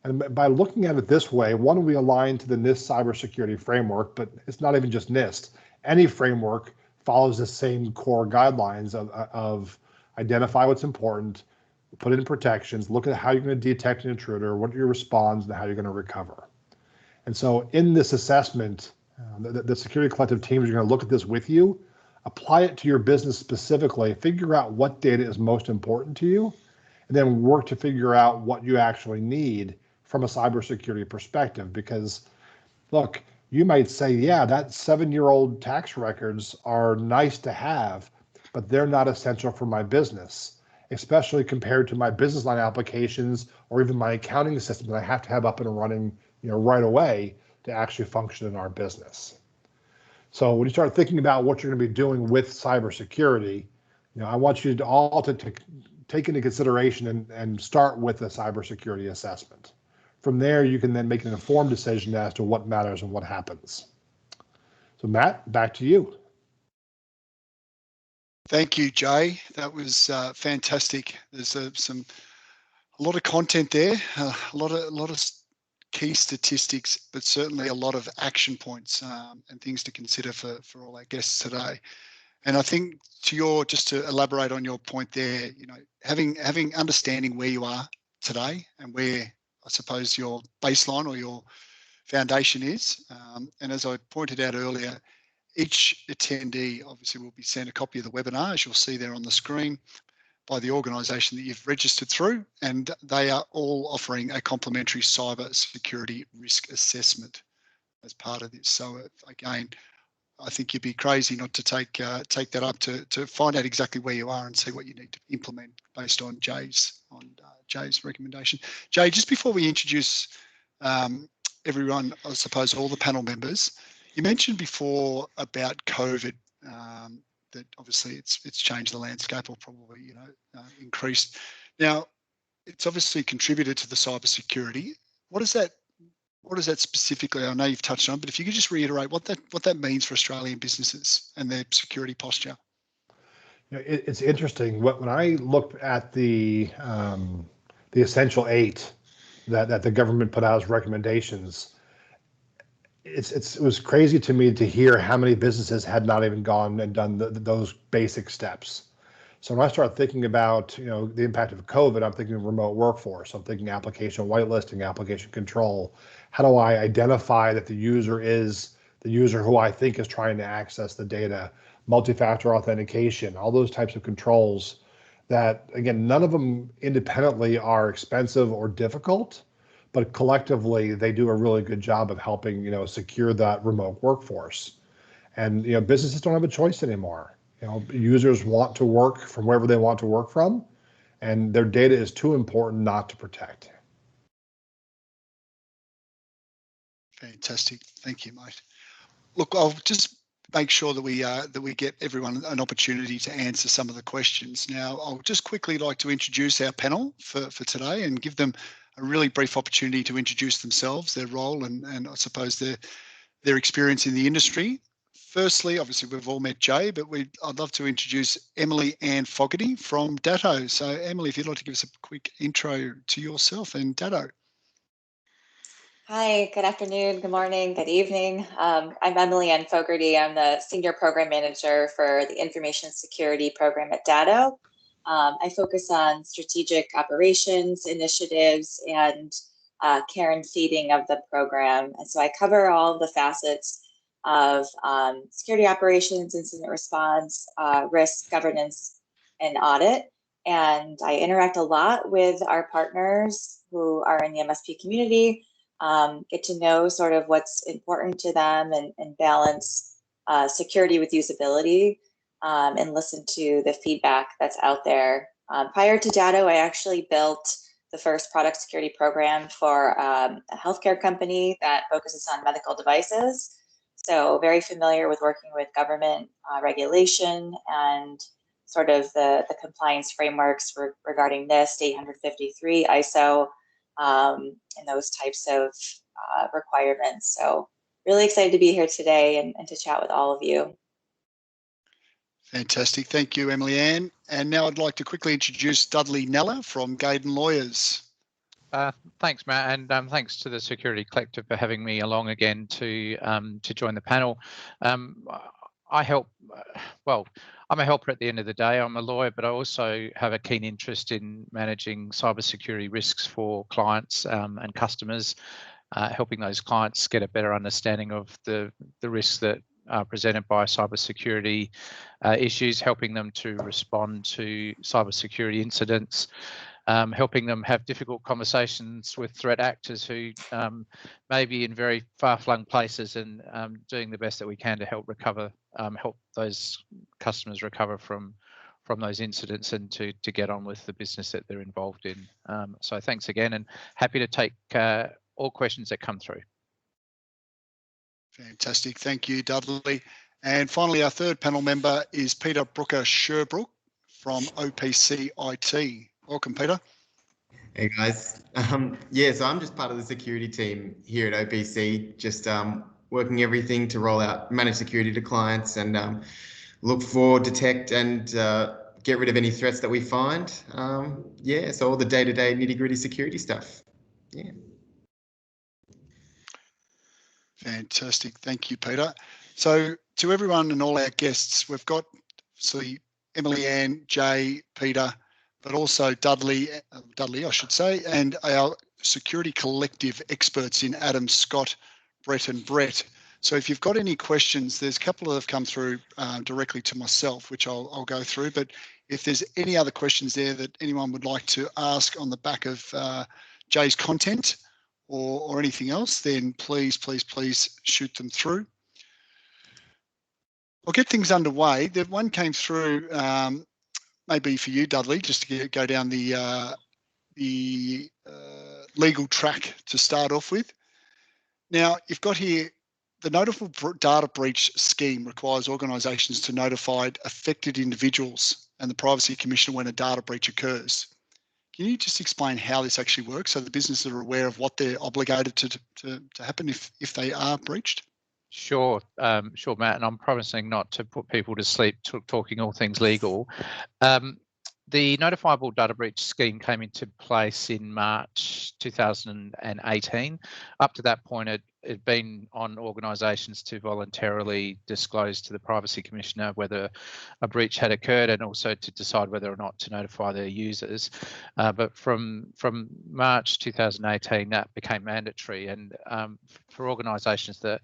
And by looking at it this way, one, we align to the NIST Cybersecurity framework, but it's not even just NIST. Any framework follows the same core guidelines of identify what's important, put in protections, look at how you're going to detect an intruder, what are your response, and how you're going to recover. And so in this assessment, the Security Collective teams are going to look at this with you, apply it to your business specifically, figure out what data is most important to you, and then work to figure out what you actually need from a cybersecurity perspective. Because look, you might say, yeah, that 7-year-old tax records are nice to have, but they're not essential for my business, especially compared to my business line applications or even my accounting system that I have to have up and running, right away to actually function in our business. So when you start thinking about what you're going to be doing with cybersecurity, I want you to all to take into consideration and start with a cybersecurity assessment. From there, you can then make an informed decision as to what matters and what happens. So Matt, back to you. Thank you, Jay. That was fantastic. There's a lot of content there, a lot of key statistics, but certainly a lot of action points and things to consider for all our guests today. And I think just to elaborate on your point there, having understanding where you are today and where I suppose your baseline or your foundation is. And as I pointed out earlier, each attendee obviously will be sent a copy of the webinar, as you'll see there on the screen, by the organisation that you've registered through, and they are all offering a complimentary cyber security risk assessment as part of this. So again, I think you'd be crazy not to take that up to find out exactly where you are and see what you need to implement based on Jay's recommendation. Jay, just before we introduce everyone, I suppose all the panel members, you mentioned before about COVID. That obviously it's changed the landscape, or probably increased. Now, it's obviously contributed to the cybersecurity. What does that specifically? I know you've touched on, but if you could just reiterate what that means for Australian businesses and their security posture. It's interesting. When I look at the Essential 8 that the government put out as recommendations, it was crazy to me to hear how many businesses had not even gone and done those basic steps. So when I start thinking about the impact of COVID, I'm thinking remote workforce. I'm thinking application whitelisting, application control. How do I identify that the user is the user who I think is trying to access the data? Multi-factor authentication, all those types of controls that, again, none of them independently are expensive or difficult, but collectively they do a really good job of helping secure that remote workforce. And businesses don't have a choice anymore. Users want to work from wherever they want to work from, and their data is too important not to protect. Fantastic, thank you, mate. Look, I'll just make sure that we get everyone an opportunity to answer some of the questions. Now, I'll just quickly like to introduce our panel for today and give them a really brief opportunity to introduce themselves, their role, and I suppose their experience in the industry. Firstly, obviously, we've all met Jay, but I'd love to introduce Emily Ann Fogarty from Datto. So, Emily, if you'd like to give us a quick intro to yourself and Datto. Hi, good afternoon, good morning, good evening. I'm Emily Ann Fogarty. I'm the Senior Program Manager for the Information Security Program at Datto. I focus on strategic operations, initiatives, and care and feeding of the program. And so I cover all the facets of security operations, incident response, risk, governance, and audit. And I interact a lot with our partners who are in the MSP community, get to know sort of what's important to them and balance security with usability, and listen to the feedback that's out there. Prior to Datto, I actually built the first product security program for a healthcare company that focuses on medical devices. So very familiar with working with government regulation and sort of the compliance frameworks regarding NIST 853, ISO, and those types of requirements. So really excited to be here today and to chat with all of you. Fantastic. Thank you, Emily Ann. And now I'd like to quickly introduce Dudley Neller from Gaydon Lawyers. Thanks, Matt, and thanks to the Security Collective for having me along again to join the panel. I help, I'm a helper at the end of the day. I'm a lawyer, but I also have a keen interest in managing cybersecurity risks for clients and customers, helping those clients get a better understanding of the risks that are presented by cybersecurity issues, helping them to respond to cybersecurity incidents, helping them have difficult conversations with threat actors who may be in very far-flung places, and doing the best that we can to help those customers recover from those incidents and to get on with the business that they're involved in. So thanks again, and happy to take all questions that come through. Fantastic, thank you, Dudley. And finally, our third panel member is Peter Brooker-Sherbrooke from OPC IT. Welcome, Peter. Hey guys. Yeah, so I'm just part of the security team here at OPC, just working everything to roll out managed security to clients and look for, detect and get rid of any threats that we find. Yeah, so all the day-to-day nitty-gritty security stuff. Yeah. Fantastic, thank you, Peter. So to everyone and all our guests, we've got Emily Ann, Jay, Peter, but also Dudley, I should say, and our security collective experts in Adam, Scott, Brett and Brett. So if you've got any questions, there's a couple that have come through directly to myself, which I'll go through. But if there's any other questions there that anyone would like to ask on the back of Jay's content or anything else, then please shoot them through. I'll get things underway. The one came through, maybe for you, Dudley, just to go down the legal track to start off with. Now, you've got here, the Notable Data Breach Scheme requires organisations to notify affected individuals and the Privacy Commissioner when a data breach occurs. Can you just explain how this actually works so the businesses are aware of what they're obligated to happen if they are breached? Sure, Matt, and I'm promising not to put people to sleep talking all things legal. The Notifiable Data Breach Scheme came into place in March 2018. Up to that point, it had been on organisations to voluntarily disclose to the Privacy Commissioner whether a breach had occurred and also to decide whether or not to notify their users. But from March 2018, that became mandatory. And for organisations that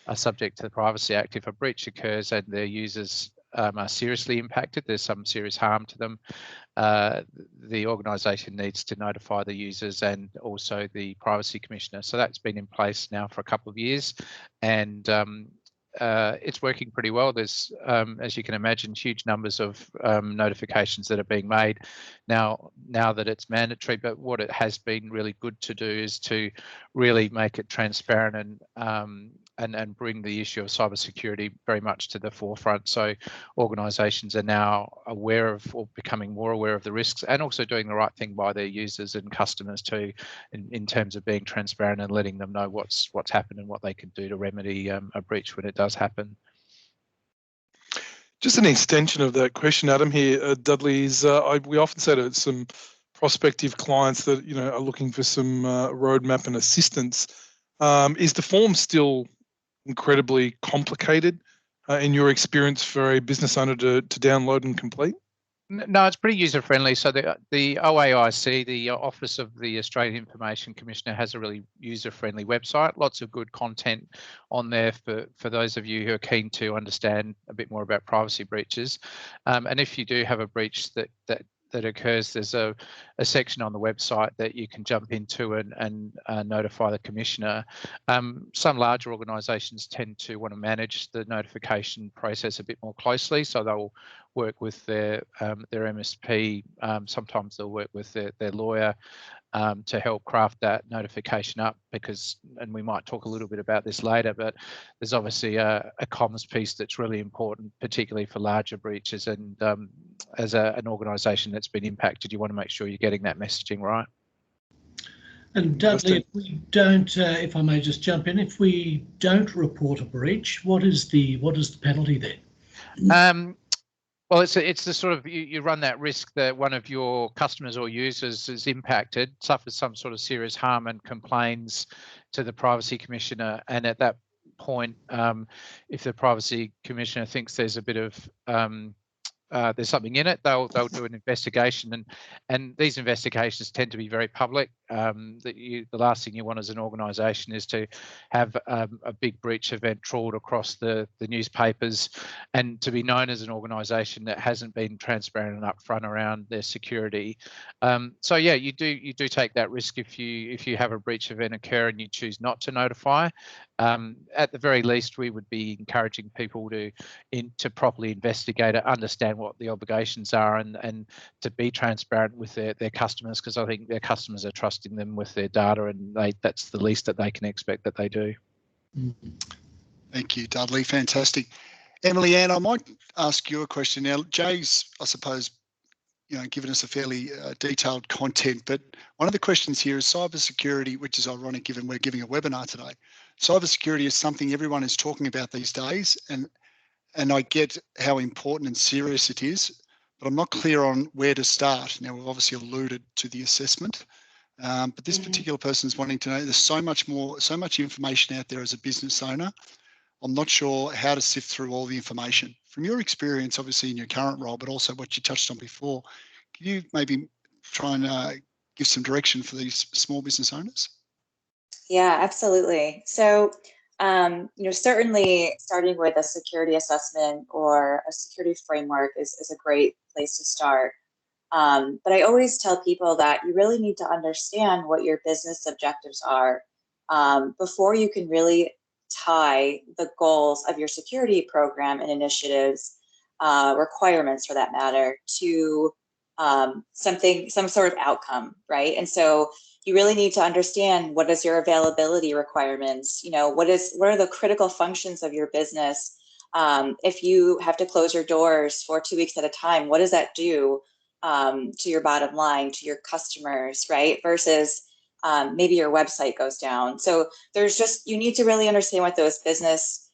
are subject to the Privacy Act, if a breach occurs and their users are seriously impacted, there's some serious harm to them, the organisation needs to notify the users and also the Privacy Commissioner. So that's been in place now for a couple of years, and it's working pretty well. There's, as you can imagine, huge numbers of notifications that are being made now that it's mandatory. But what it has been really good to do is to really make it transparent and bring the issue of cybersecurity very much to the forefront. So organisations are now aware of, or becoming more aware of, the risks, and also doing the right thing by their users and customers too, in terms of being transparent and letting them know what's happened and what they can do to remedy a breach when it does happen. Just an extension of that question, Adam, here, Dudley, is we often say to some prospective clients that are looking for some roadmap and assistance. Is the form still incredibly complicated in your experience for a business owner to download and complete? No, it's pretty user friendly. So the OAIC, the Office of the Australian Information Commissioner, has a really user friendly website. Lots of good content on there for those of you who are keen to understand a bit more about privacy breaches. And if you do have a breach that occurs, there's a section on the website that you can jump into and notify the Commissioner. Some larger organisations tend to want to manage the notification process a bit more closely, so they'll work with their MSP. Sometimes they'll work with their lawyer to help craft that notification up, because, and we might talk a little bit about this later, but there's obviously a comms piece that's really important, particularly for larger breaches. And as an organisation that's been impacted, you want to make sure you're getting that messaging right. And Dudley, if we don't, if I may just jump in, if we don't report a breach, what is the penalty then? Well, it's the sort of, you run that risk that one of your customers or users is impacted, suffers some sort of serious harm, and complains to the Privacy Commissioner. And at that point, if the Privacy Commissioner thinks there's a bit of there's something in it, they'll do an investigation, and these investigations tend to be very public. The last thing you want as an organisation is to have a big breach event trawled across the newspapers, and to be known as an organisation that hasn't been transparent and upfront around their security. So yeah, you do take that risk if you have a breach event occur and you choose not to notify. At the very least, we would be encouraging people to properly investigate it, understand what the obligations are, and to be transparent with their customers, because I think their customers are trusting them with their data, and that's the least that they can expect that they do. Thank you, Dudley. Fantastic. Emily Ann, I might ask you a question now. Jay's, I suppose, given us a fairly detailed content, but one of the questions here is cybersecurity, which is ironic given we're giving a webinar today. Cybersecurity is something everyone is talking about these days, and I get how important and serious it is, but I'm not clear on where to start. Now, we've obviously alluded to the assessment, but this particular person is wanting to know, there's so much information out there as a business owner. I'm not sure how to sift through all the information. From your experience, obviously in your current role, but also what you touched on before, can you maybe try and give some direction for these small business owners? Yeah, absolutely. So, certainly starting with a security assessment or a security framework is a great place to start. But I always tell people that you really need to understand what your business objectives are before you can really tie the goals of your security program and initiatives, requirements for that matter, to some sort of outcome, right? And so you really need to understand what is your availability requirements, what are the critical functions of your business. If you have to close your doors for 2 weeks at a time, what does that do to your bottom line, to your customers, right? Versus maybe your website goes down. So you need to really understand what those business,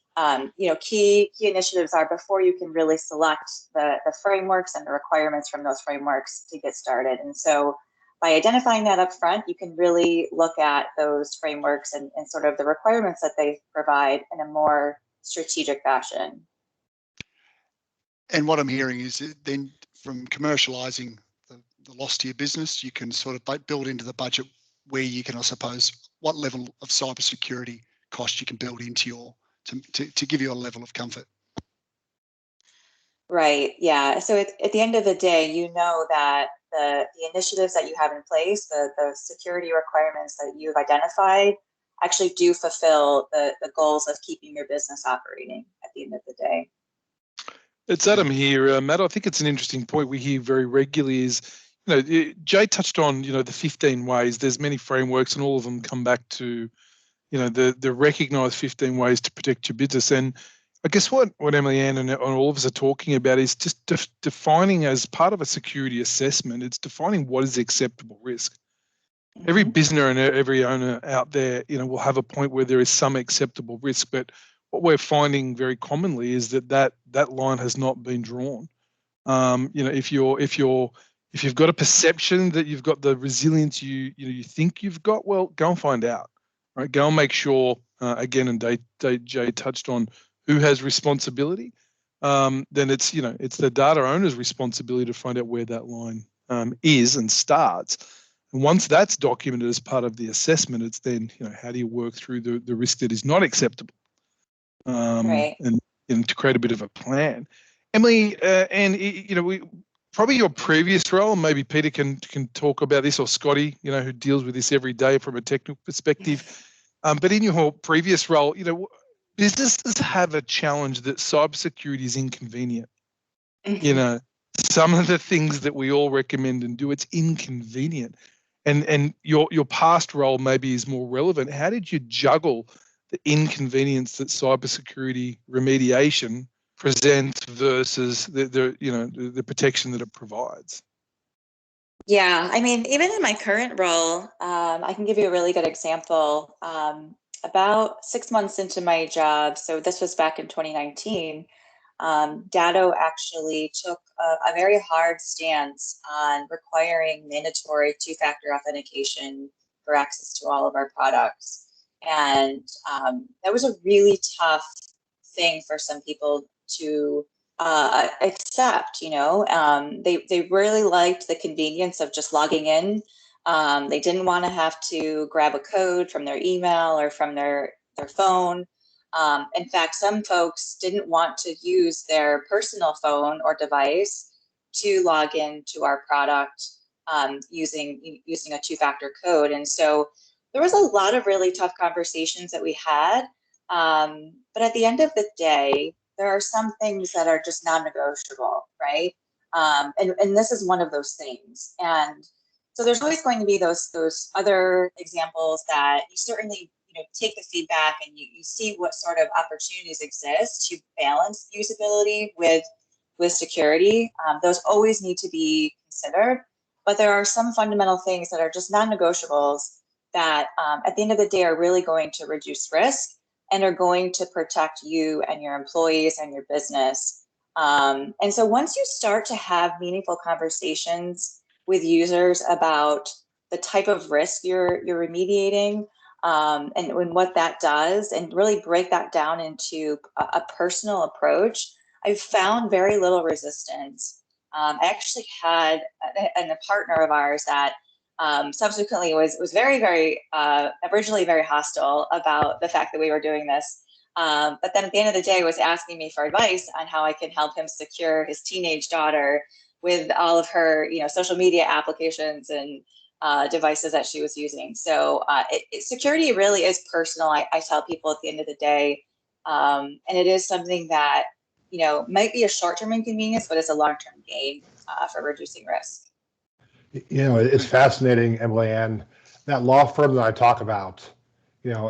key initiatives are before you can really select the frameworks and the requirements from those frameworks to get started. And so by identifying that up front, you can really look at those frameworks and sort of the requirements that they provide in a more strategic fashion. And what I'm hearing is that then from commercializing the loss to your business, you can sort of build into the budget where you can, I suppose, what level of cybersecurity cost you can build into to give you a level of comfort. Right. Yeah. So at the end of the day, you know that the initiatives that you have in place, the security requirements that you've identified, actually do fulfill the goals of keeping your business operating at the end of the day. It's Adam here, Matt. I think it's an interesting point we hear very regularly is, Jay touched on, the 15 ways. There's many frameworks, and all of them come back to, the recognised 15 ways to protect your business. And I guess what Emily Ann and all of us are talking about is just defining, as part of a security assessment, it's defining what is acceptable risk. Mm-hmm. Every business and every owner out there, will have a point where there is some acceptable risk, but what we're finding very commonly is that line has not been drawn. If you've got a perception that you've got the resilience you think you've got, well, go and find out, right? Go and make sure. Again, and Jay touched on who has responsibility. Then it's the data owner's responsibility to find out where that line is and starts. And once that's documented as part of the assessment, it's then how do you work through the risk that is not acceptable, right. and to create a bit of a plan. Emily, and we probably your previous role, maybe Peter can talk about this, or Scotty, who deals with this every day from a technical perspective. But in your previous role, businesses have a challenge that cybersecurity is inconvenient. Mm-hmm. Some of the things that we all recommend and do, it's inconvenient. And your past role maybe is more relevant. How did you juggle the inconvenience that cybersecurity remediation presents versus the protection that it provides? Yeah, I mean, even in my current role, I can give you a really good example. About 6 months into my job, so this was back in 2019, Datto actually took a very hard stance on requiring mandatory two-factor authentication for access to all of our products. And that was a really tough thing for some people to accept. They really liked the convenience of just logging in. They didn't want to have to grab a code from their email or from their phone. In fact, some folks didn't want to use their personal phone or device to log in to our product using a two-factor code. And so there was a lot of really tough conversations that we had. But at the end of the day, there are some things that are just non-negotiable, right? And this is one of those things. And so there's always going to be those other examples that you certainly take the feedback and you see what sort of opportunities exist to balance usability with security. Those always need to be considered, but there are some fundamental things that are just non-negotiables that at the end of the day are really going to reduce risk and are going to protect you and your employees and your business. And so once you start to have meaningful conversations with users about the type of risk you're remediating, and what that does, and really break that down into a personal approach, I've found very little resistance. I actually had a partner of ours that subsequently was very, very originally very hostile about the fact that we were doing this. But then at the end of the day was asking me for advice on how I can help him secure his teenage daughter with all of her social media applications and devices that she was using. So security really is personal. I tell people at the end of the day, and it is something that might be a short-term inconvenience, but it's a long-term gain for reducing risk. It's fascinating, Emily Ann. That law firm that I talk about,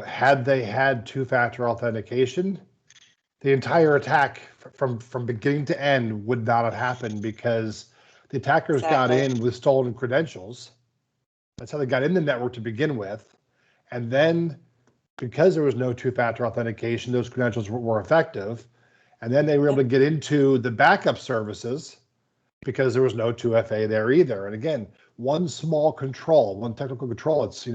had they had two-factor authentication, the entire attack from beginning to end would not have happened, because the attackers got in with stolen credentials. That's how they got in the network to begin with. And then because there was no two-factor authentication, those credentials were effective. And then they were able to get into the backup services because there was no 2FA there either. And again, one small control, one technical control, it's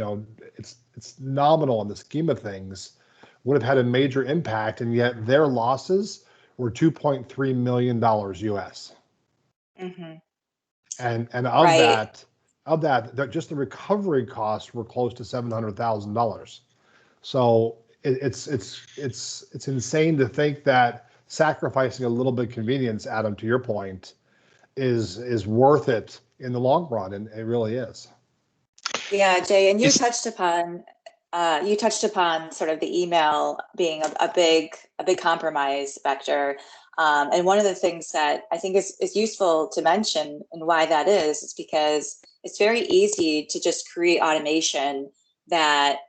nominal in the scheme of things, would have had a major impact. And yet their losses were $2.3 million US. Mm-hmm. And of that, just the recovery costs were close to $700,000. So it's insane to think that sacrificing a little bit of convenience, Adam, to your point, is worth it in the long run, and it really is. Yeah, Jay, and you touched upon sort of the email being a big compromise vector. And one of the things that I think is useful to mention and why that is because it's very easy to just create automation that,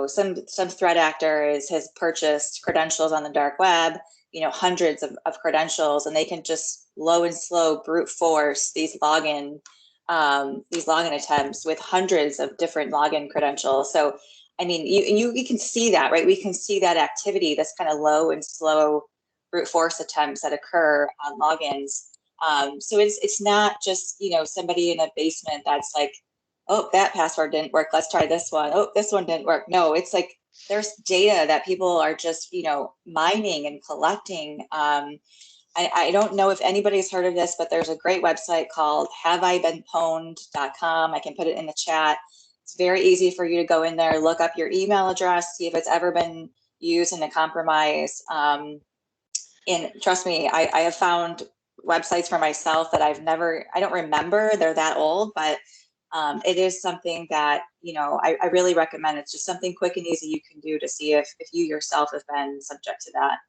some threat actor has purchased credentials on the dark web, hundreds of credentials, and they can just low and slow brute force these login attempts with hundreds of different login credentials. So, I mean, you can see that, right? We can see that activity, this kind of low and slow brute force attempts that occur on logins. So it's not just, somebody in a basement that's like, oh, that password didn't work, let's try this one. Oh, this one didn't work. No, it's like there's data that people are just, mining and collecting. I don't know if anybody's heard of this, but there's a great website called haveibeenpwned.com. I can put it in the chat. It's very easy for you to go in there, look up your email address, see if it's ever been used in a compromise. And trust me, I have found websites for myself that I don't remember, they're that old, but it is something that, I really recommend. It's just something quick and easy you can do to see if you yourself have been subject to that.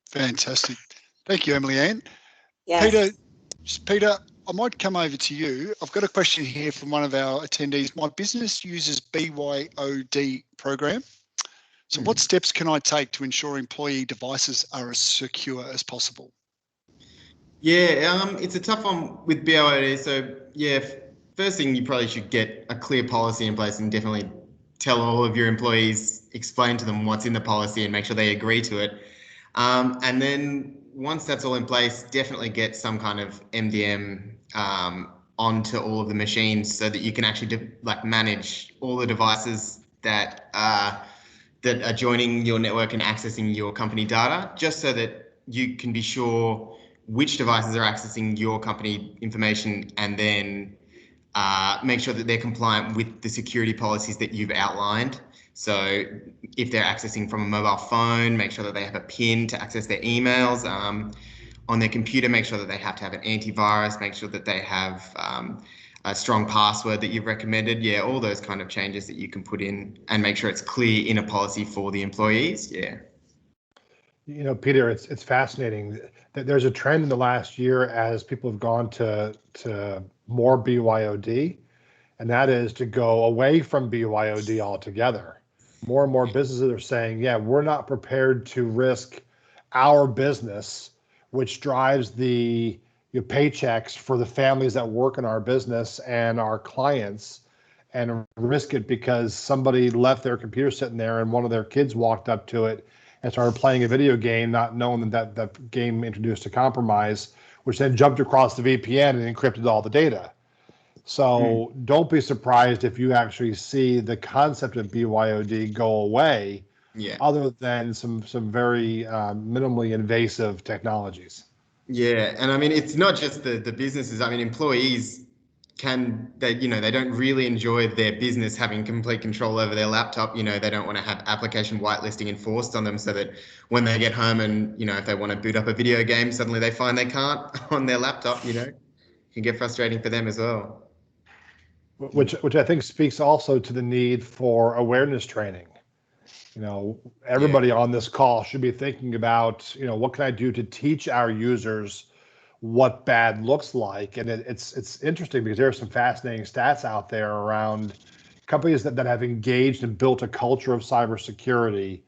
Fantastic. Thank you, Emily Ann. Yes. Peter, I might come over to you. I've got a question here from one of our attendees. My business uses BYOD program. So what steps can I take to ensure employee devices are as secure as possible? Yeah, it's a tough one with BYOD. So yeah, first thing, you probably should get a clear policy in place and definitely tell all of your employees, explain to them what's in the policy and make sure they agree to it. And then once that's all in place, definitely get some kind of MDM onto all of the machines so that you can actually manage all the devices that are joining your network and accessing your company data, just so that you can be sure which devices are accessing your company information, and then make sure that they're compliant with the security policies that you've outlined. So if they're accessing from a mobile phone, make sure that they have a PIN to access their emails. On their computer, make sure that they have to have an antivirus, make sure that they have a strong password that you've recommended. Yeah, all those kind of changes that you can put in and make sure it's clear in a policy for the employees. Yeah. You know, Peter, it's fascinating that there's a trend in the last year as people have gone to more BYOD, and that is to go away from BYOD altogether. More and more businesses are saying, yeah, we're not prepared to risk our business, which drives the paychecks for the families that work in our business and our clients, and risk it because somebody left their computer sitting there and one of their kids walked up to it and started playing a video game, not knowing that game introduced a compromise, which then jumped across the VPN and encrypted all the data. So don't be surprised if you actually see the concept of BYOD go away, other than some very minimally invasive technologies. Yeah, and I mean, it's not just the businesses. I mean, employees they don't really enjoy their business having complete control over their laptop. You know, they don't want to have application whitelisting enforced on them, so that when they get home and, you know, if they want to boot up a video game, suddenly they find they can't on their laptop, you know, it can get frustrating for them as well. Which I think speaks also to the need for awareness training. You know, everybody on this call should be thinking about, you know, what can I do to teach our users what bad looks like? And it's interesting because there are some fascinating stats out there around companies that have engaged and built a culture of cybersecurity,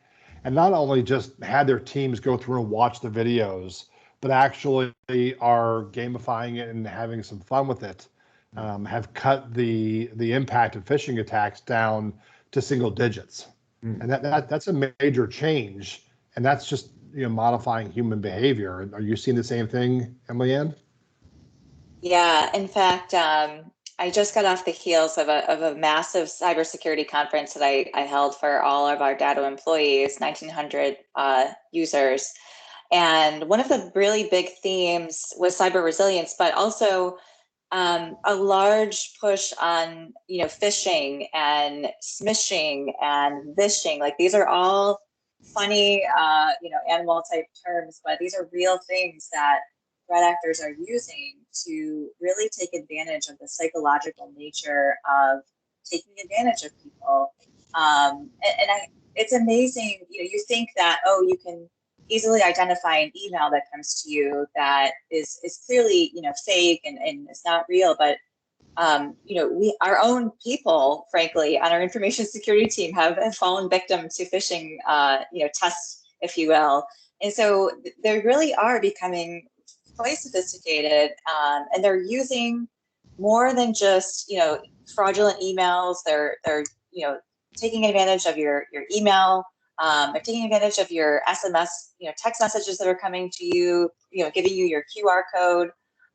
and not only just had their teams go through and watch the videos, but actually are gamifying it and having some fun with it, have cut the impact of phishing attacks down to single digits. And that's a major change, and that's just, you know, modifying human behavior. Are you seeing the same thing, Emily Ann? Yeah, in fact, I just got off the heels of a massive cybersecurity conference that I held for all of our Datto employees, 1,900 users. And one of the really big themes was cyber resilience, but also a large push on, you know, phishing and smishing and vishing. Like, these are all funny, you know, animal type terms, but these are real things that threat actors are using to really take advantage of the psychological nature of taking advantage of people. It's amazing. You know, you think that, oh, you can easily identify an email that comes to you that is clearly, you know, fake and it's not real, but you know, our own people, frankly, on our information security team have fallen victim to phishing, you know, tests, if you will. And so they really are becoming quite sophisticated, and they're using more than just, you know, fraudulent emails. They're you know, taking advantage of your email. They're taking advantage of your SMS, you know, text messages that are coming to you, you know, giving you your QR code.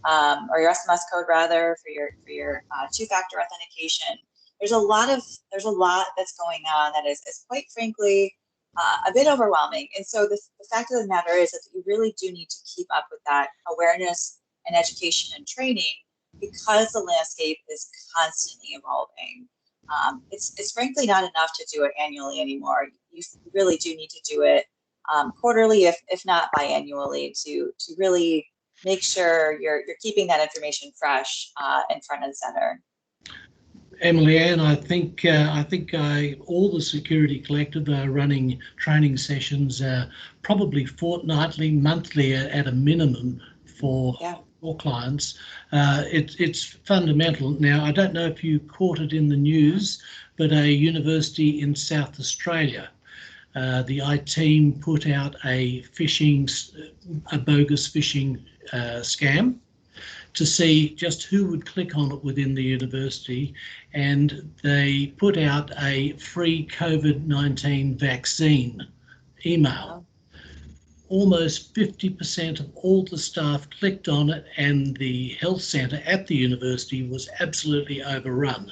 Or your SMS code rather, for your two-factor authentication. There's a lot that's going on that is quite frankly a bit overwhelming. And so the fact of the matter is that you really do need to keep up with that awareness and education and training, because the landscape is constantly evolving. It's frankly not enough to do it annually anymore. You really do need to do it quarterly, if not biannually, to really make sure you're keeping that information fresh and front and center. Emily Ann, I think all the Security Collective are running training sessions, probably fortnightly, monthly at a minimum for clients. It's fundamental. Now, I don't know if you caught it in the news, but a university in South Australia, the IT team put out a bogus phishing scam to see just who would click on it within the university, and they put out a free COVID-19 vaccine email. Almost 50% of all the staff clicked on it, and the health centre at the university was absolutely overrun.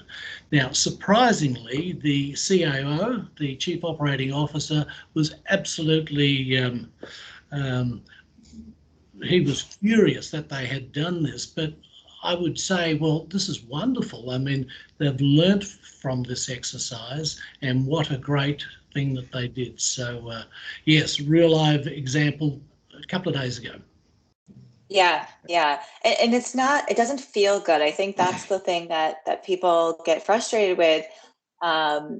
Now, surprisingly, the COO, the Chief Operating Officer, was absolutely he was furious that they had done this, but I would say, well, this is wonderful. I mean, they've learnt from this exercise, and what a great thing that they did. So, yes, real live example a couple of days ago. Yeah, yeah. And it's not, it doesn't feel good. I think that's the thing that people get frustrated with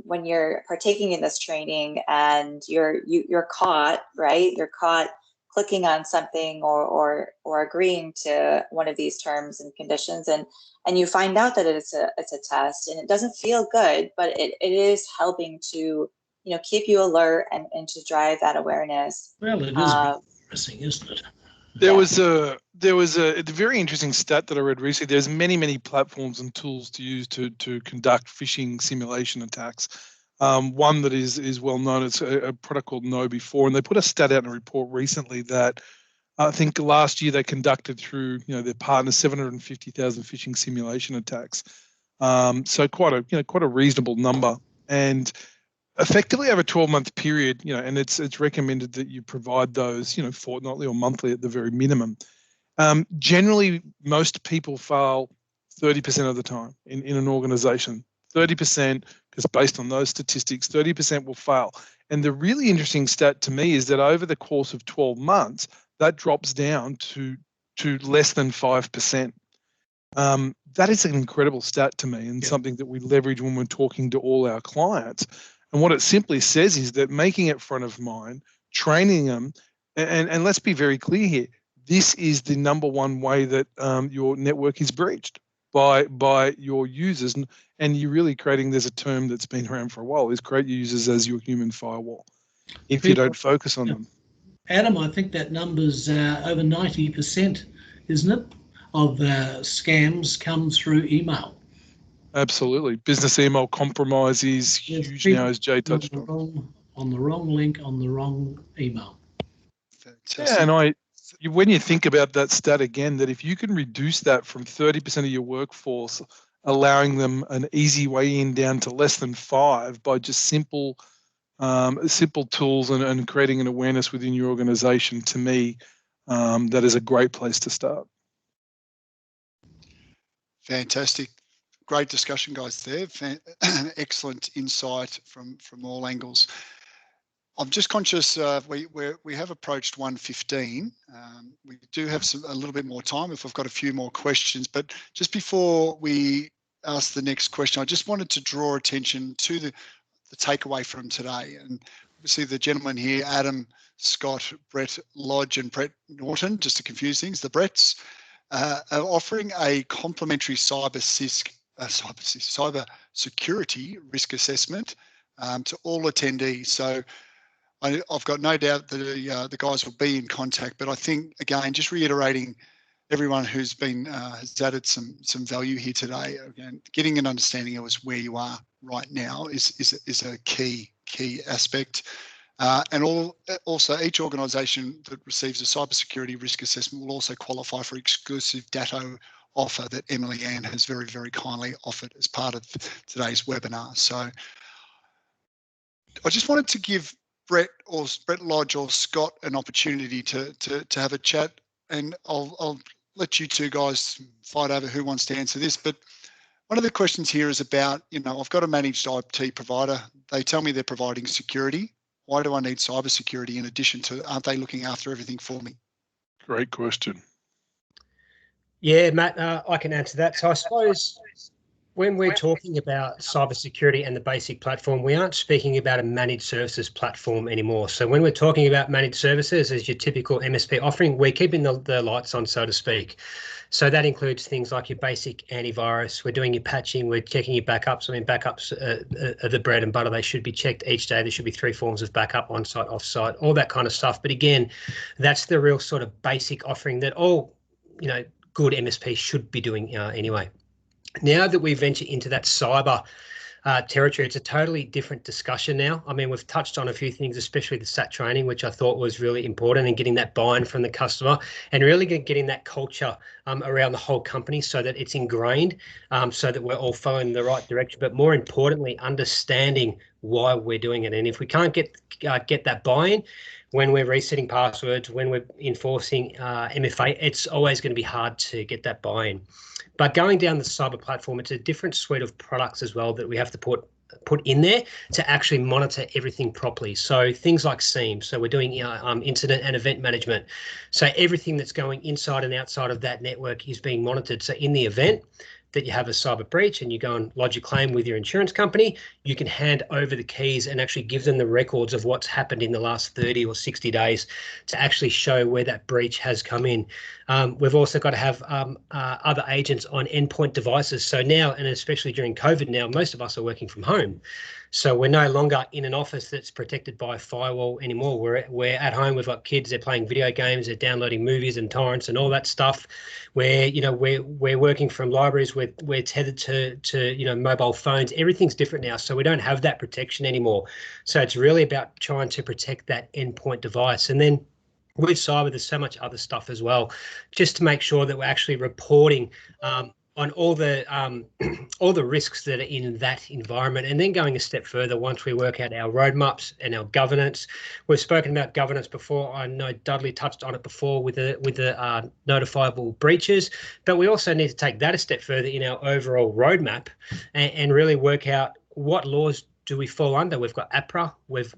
when you're partaking in this training and you're caught, right? You're caught clicking on something or agreeing to one of these terms and conditions, and you find out that it's a test, and it doesn't feel good, but it is helping to keep you alert and to drive that awareness. Well, it is embarrassing, isn't it? There was a very interesting stat that I read recently. There's many platforms and tools to use to conduct phishing simulation attacks. One that is well known, it's a product called KnowBe4, and they put a stat out in a report recently that I think last year they conducted through their partners 750,000 phishing simulation attacks. So quite a reasonable number, and effectively over a 12-month period, and it's recommended that you provide those, fortnightly or monthly at the very minimum. Generally, most people fail 30% of the time in an organization. 30%, because based on those statistics, 30% will fail. And the really interesting stat to me is that over the course of 12 months, that drops down to less than 5%. That is an incredible stat to me, and something that we leverage when we're talking to all our clients. And what it simply says is that making it front of mind, training them, and let's be very clear here, this is the number one way that your network is breached by your users. And you're really creating, there's a term that's been around for a while, is create your users as your human firewall if you don't focus on them. Adam, I think that number's over 90%, isn't it, of scams come through email. Absolutely. Business email compromise is huge now, as Jay touched on. On the wrong link, on the wrong email. Fantastic. Yeah, and when you think about that stat again, that if you can reduce that from 30% of your workforce, allowing them an easy way in down to less than 5 by just simple tools and creating an awareness within your organization, to me, that is a great place to start. Fantastic. Great discussion, guys, there. Excellent insight from all angles. I'm just conscious we have approached 1:15. We do have a little bit more time if we've got a few more questions, but just before we ask the next question, I just wanted to draw attention to the takeaway from today. And obviously the gentlemen here, Adam, Scott, Brett Lodge and Brett Norton, just to confuse things, the Bretts, are offering a complimentary cyber security risk assessment to all attendees. So I've got no doubt that the guys will be in contact, but I think, again, just reiterating, everyone who's been has added some value here today. Again, getting an understanding of where you are right now is a key aspect. And also each organisation that receives a cybersecurity risk assessment will also qualify for exclusive data offer that Emily Ann has very, very kindly offered as part of today's webinar. So I just wanted to give Brett Lodge or Scott an opportunity to have a chat, and I'll let you two guys fight over who wants to answer this. But one of the questions here is about, I've got a managed IT provider. They tell me they're providing security. Why do I need cybersecurity in addition to, aren't they looking after everything for me? Great question. Yeah, Matt, I can answer that. So I suppose when we're talking about cybersecurity and the basic platform, we aren't speaking about a managed services platform anymore. So when we're talking about managed services as your typical MSP offering, we're keeping the lights on, so to speak. So that includes things like your basic antivirus. We're doing your patching. We're checking your backups. I mean, backups are the bread and butter. They should be checked each day. There should be 3 forms of backup, on-site, off-site, all that kind of stuff. But again, that's the real sort of basic offering that all, good MSPs should be doing anyway. Now that we venture into that cyber territory. It's a totally different discussion now. I mean, we've touched on a few things, especially the SAT training, which I thought was really important, and getting that buy-in from the customer, and really getting that culture around the whole company so that it's ingrained, so that we're all following the right direction. But more importantly, understanding why we're doing it. And if we can't get that buy-in when we're resetting passwords, when we're enforcing MFA, it's always going to be hard to get that buy-in. But going down the cyber platform, it's a different suite of products as well that we have to put in there to actually monitor everything properly. So things like SIEM. So we're doing incident and event management. So everything that's going inside and outside of that network is being monitored. So in the event that you have a cyber breach and you go and lodge a claim with your insurance company, you can hand over the keys and actually give them the records of what's happened in the last 30 or 60 days to actually show where that breach has come in. We've also got to have other agents on endpoint devices. So now, and especially during COVID now, most of us are working from home. So we're no longer in an office that's protected by a firewall anymore. We're at home. We've got kids. They're playing video games. They're downloading movies and torrents and all that stuff. We're working from libraries. We're tethered to mobile phones. Everything's different now. So we don't have that protection anymore. So it's really about trying to protect that endpoint device. And then with cyber, there's so much other stuff as well, just to make sure that we're actually reporting on all the risks that are in that environment. And then going a step further, once we work out our roadmaps and our governance. We've spoken about governance before. I know Dudley touched on it before with the notifiable breaches, but we also need to take that a step further in our overall roadmap and really work out what laws do we fall under. We've got APRA, we've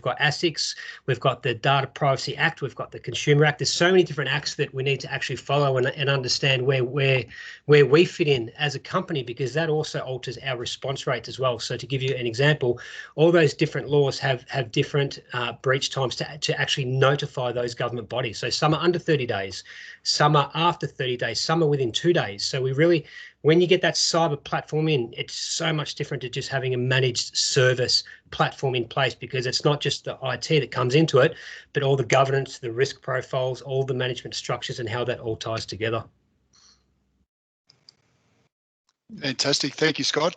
got ASICs, we've got the Data Privacy Act, we've got the Consumer Act. There's so many different acts that we need to actually follow and understand where we fit in as a company, because that also alters our response rates as well. So to give you an example, all those different laws have different breach times to actually notify those government bodies. So some are under 30 days, some are after 30 days, some are within 2 days. So we really, when you get that cyber platform in, it's so much different to just having a managed service platform in place, because it's not just the IT that comes into it, but all the governance, the risk profiles, all the management structures, and how that all ties together. Fantastic. Thank you, Scott.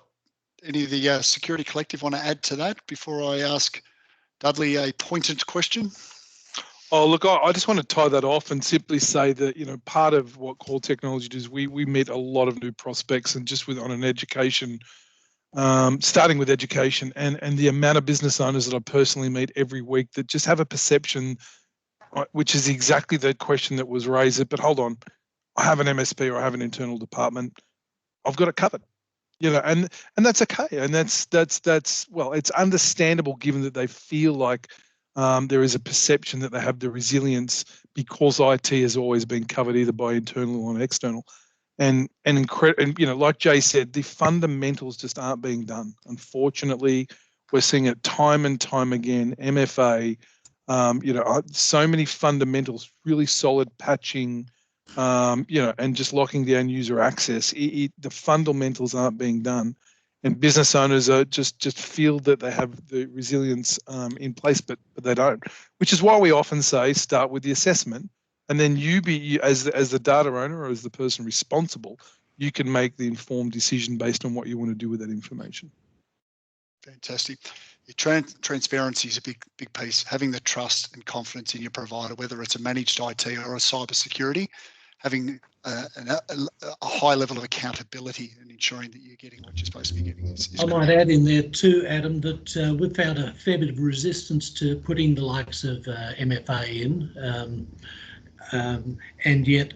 Any of the Security Collective want to add to that before I ask Dudley a pointed question? Oh, look, I just want to tie that off and simply say that, part of what Core Technology does, we meet a lot of new prospects, and just on an education, starting with education and the amount of business owners that I personally meet every week that just have a perception, which is exactly the question that was raised, but hold on, I have an MSP or I have an internal department, I've got it covered. And that's okay. And that's well, it's understandable given that they feel like there is a perception that they have the resilience because IT has always been covered either by internal or external. And like Jay said, the fundamentals just aren't being done. Unfortunately, we're seeing it time and time again. MFA, so many fundamentals, really solid patching, and just locking down user access. The fundamentals aren't being done, and business owners are just feel that they have the resilience in place, but they don't. Which is why we often say start with the assessment, and then you as the data owner or as the person responsible, you can make the informed decision based on what you want to do with that information. Fantastic. Transparency is a big piece. Having the trust and confidence in your provider, whether it's a managed IT or a cybersecurity, having a high level of accountability and ensuring that you're getting what you're supposed to be getting is I might add in there too, Adam, that we've found a fair bit of resistance to putting the likes of MFA in, and yet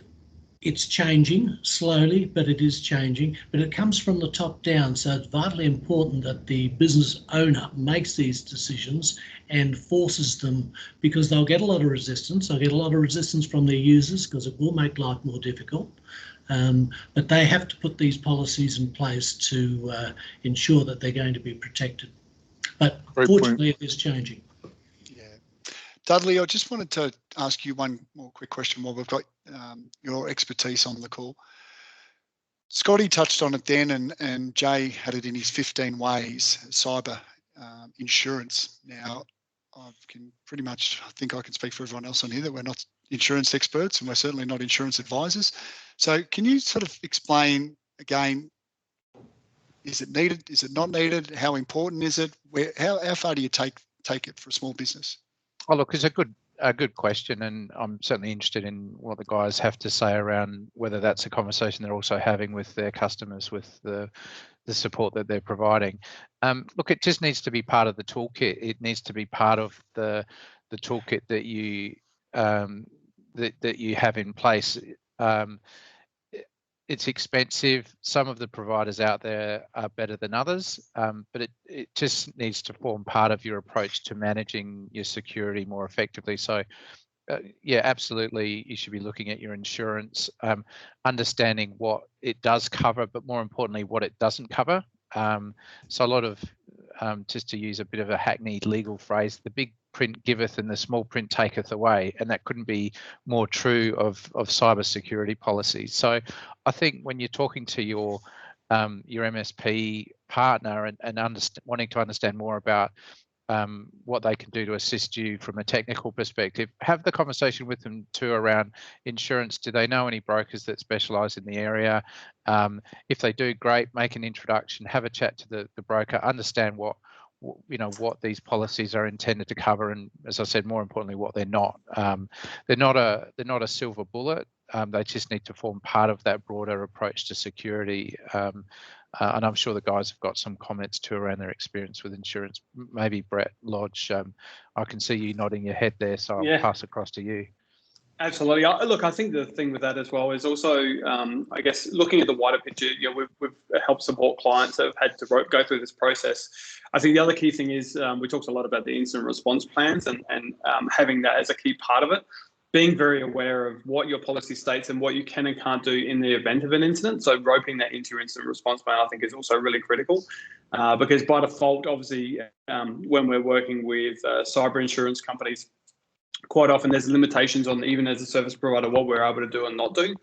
it's changing slowly, but it is changing. But it comes from the top down, so it's vitally important that the business owner makes these decisions and forces them, because they'll get a lot of resistance. They'll get a lot of resistance from their users because it will make life more difficult. But they have to put these policies in place to ensure that they're going to be protected. But fortunately, it is changing. Yeah. Dudley, I just wanted to ask you one more quick question while we've got your expertise on the call. Scotty touched on it then, and Jay had it in his 15 ways, cyber insurance. Now, I think I can speak for everyone else on here that we're not insurance experts, and we're certainly not insurance advisors. So can you sort of explain again Is it needed? Is it not needed? How important is it? How far do you take it for a small business? Oh, look, it's a good question, and I'm certainly interested in what the guys have to say around whether that's a conversation they're also having with their customers, with the support that they're providing. Look, it just needs to be part of the toolkit. It needs to be part of the toolkit that you that you have in place. It's expensive. Some of the providers out there are better than others, but it just needs to form part of your approach to managing your security more effectively. So, yeah, absolutely, you should be looking at your insurance, understanding what it does cover, but more importantly, what it doesn't cover. So a lot of, just to use a bit of a hackneyed legal phrase, the big print giveth and the small print taketh away, and that couldn't be more true of cybersecurity policies. So I think when you're talking to your MSP partner and wanting to understand more about what they can do to assist you from a technical perspective, have the conversation with them too around insurance. Do they know any brokers that specialise in the area? If they do, great, make an introduction, have a chat to the broker, understand what these policies are intended to cover, and as I said, more importantly, what they're not. They're not a silver bullet. They just need to form part of that broader approach to security. And I'm sure the guys have got some comments too around their experience with insurance. Maybe Brett Lodge, I can see you nodding your head there, so I'll pass across to you. Absolutely. Look, I think the thing with that as well is also, I guess, looking at the wider picture. We've helped support clients that have had to go through this process. I think the other key thing is we talked a lot about the incident response plans and having that as a key part of it. Being very aware of what your policy states and what you can and can't do in the event of an incident. So roping that into your incident response plan, I think, is also really critical because by default, obviously, when we're working with cyber insurance companies, quite often there's limitations on, even as a service provider, what we're able to do and not do.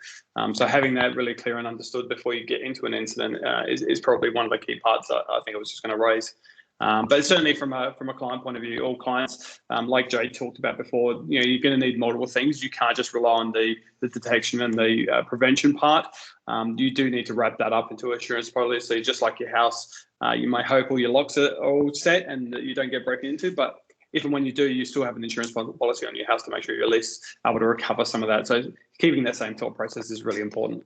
So having that really clear and understood before you get into an incident is probably one of the key parts I think I was just going to raise. But certainly from a client point of view, all clients, like Jay talked about before, you're going to need multiple things. You can't just rely on the detection and the prevention part. You do need to wrap that up into insurance policy, just like your house. You may hope all your locks are all set and that you don't get broken into, but if and when you do, you still have an insurance policy on your house to make sure you're at least able to recover some of that. So keeping that same thought process is really important.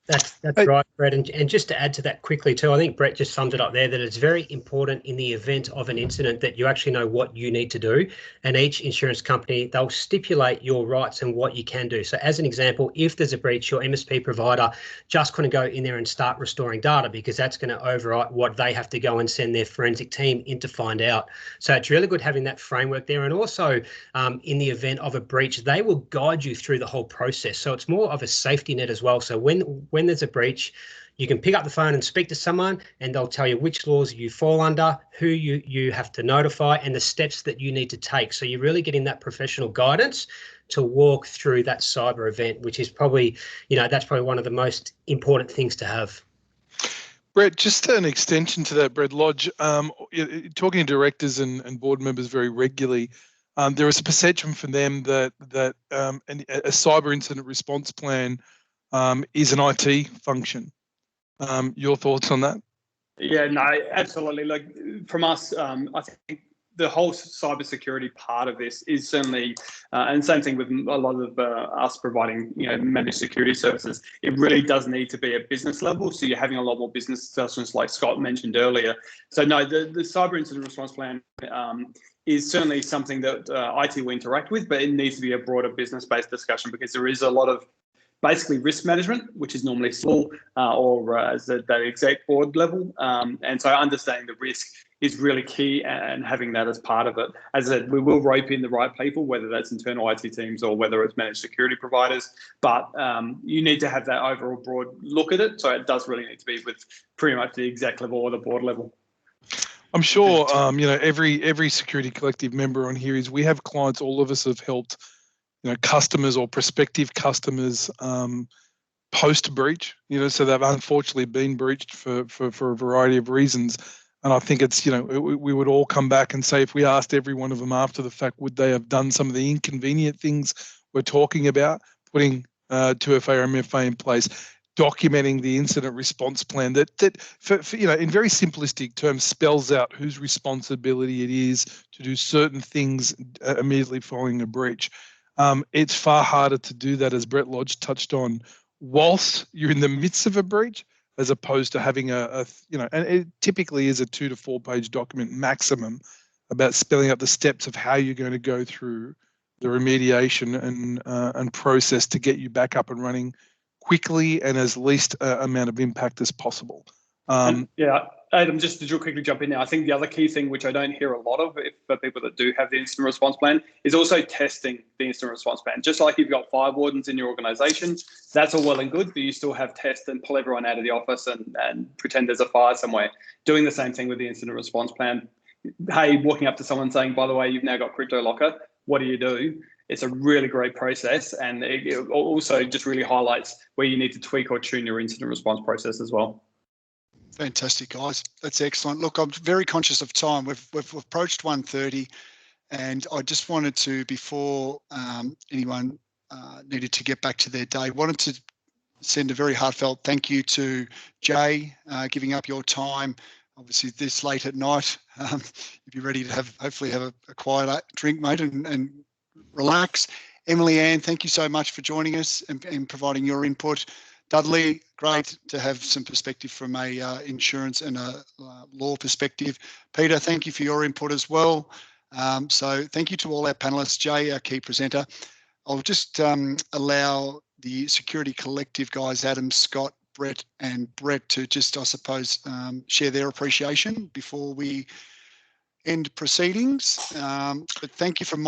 That's right, Brett. And just to add to that quickly too, I think Brett just summed it up there, that it's very important in the event of an incident that you actually know what you need to do. And each insurance company, they'll stipulate your rights and what you can do. So as an example, if there's a breach, your MSP provider just couldn't go in there and start restoring data because that's going to overwrite what they have to go and send their forensic team in to find out. So it's really good having that framework there. And also in the event of a breach, they will guide you through the whole process. So it's more of a safety net as well. So when there's a breach, you can pick up the phone and speak to someone and they'll tell you which laws you fall under, who you have to notify, and the steps that you need to take. So you're really getting that professional guidance to walk through that cyber event, which is probably, that's probably one of the most important things to have. Brett, just an extension to that, Brett Lodge, talking to directors and board members very regularly, there is a perception from them that a cyber incident response plan is an IT function. Your thoughts on that? Yeah, no, absolutely. Like from us, I think the whole cybersecurity part of this is certainly, and same thing with a lot of us providing, managed security services. It really does need to be at business level. So you're having a lot more business discussions, like Scott mentioned earlier. So no, the cyber incident response plan is certainly something that IT will interact with, but it needs to be a broader business-based discussion because there is a lot of basically risk management, which is normally small or as that exec board level. And so understanding the risk is really key and having that as part of it. As I said, we will rope in the right people, whether that's internal IT teams or whether it's managed security providers, but you need to have that overall broad look at it. So it does really need to be with pretty much the exec level or the board level. I'm sure, every security collective member on here we have clients, all of us have helped customers or prospective customers post breach, so they've unfortunately been breached for a variety of reasons. And I think it's, we would all come back and say, if we asked every one of them after the fact, would they have done some of the inconvenient things we're talking about, putting 2FA or MFA in place? documenting the incident response plan that for in very simplistic terms spells out whose responsibility it is to do certain things immediately following a breach. It's far harder to do that, as Brett Lodge touched on, whilst you're in the midst of a breach, as opposed to having and it typically is a 2 to 4 page document maximum about spelling out the steps of how you're going to go through the remediation and process to get you back up and running quickly and as least amount of impact as possible. Yeah, Adam, just to quickly jump in there, I think the other key thing, which I don't hear a lot of for people that do have the incident response plan, is also testing the incident response plan. Just like you've got fire wardens in your organisation, that's all well and good, but you still have test and pull everyone out of the office and pretend there's a fire somewhere. Doing the same thing with the incident response plan. Hey, walking up to someone saying, by the way, you've now got crypto locker, what do you do? It's a really great process, and it also just really highlights where you need to tweak or tune your incident response process as well. Fantastic, guys. That's excellent. Look, I'm very conscious of time. We've approached 1:30, and I just wanted to, before anyone needed to get back to their day, wanted to send a very heartfelt thank you to Jay, giving up your time, obviously this late at night. You'd be ready to hopefully have a quiet drink, mate, and relax. Emily Ann, thank you so much for joining us and providing your input. Dudley, great to have some perspective from a insurance and a law perspective. Peter, thank you for your input as well. So thank you to all our panelists. Jay, our key presenter. I'll just allow the Security Collective guys, Adam, Scott, Brett and Brett, to just, I suppose, share their appreciation before we end proceedings. But thank you from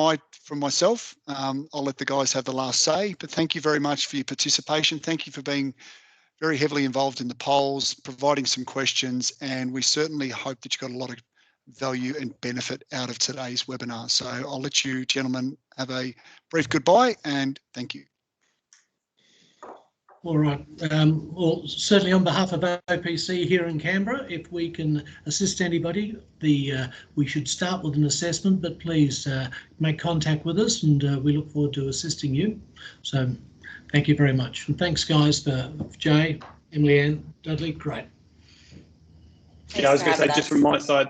myself. I'll let the guys have the last say, but thank you very much for your participation. Thank you for being very heavily involved in the polls, providing some questions, and we certainly hope that you got a lot of value and benefit out of today's webinar. So I'll let you gentlemen have a brief goodbye and thank you. All right. Well, certainly on behalf of OPC here in Canberra, if we can assist anybody, we should start with an assessment, but please make contact with us, and we look forward to assisting you. So thank you very much. And thanks, guys, for Jay, Emily Ann, Dudley. Great. Yeah, I was going to say, just from my side,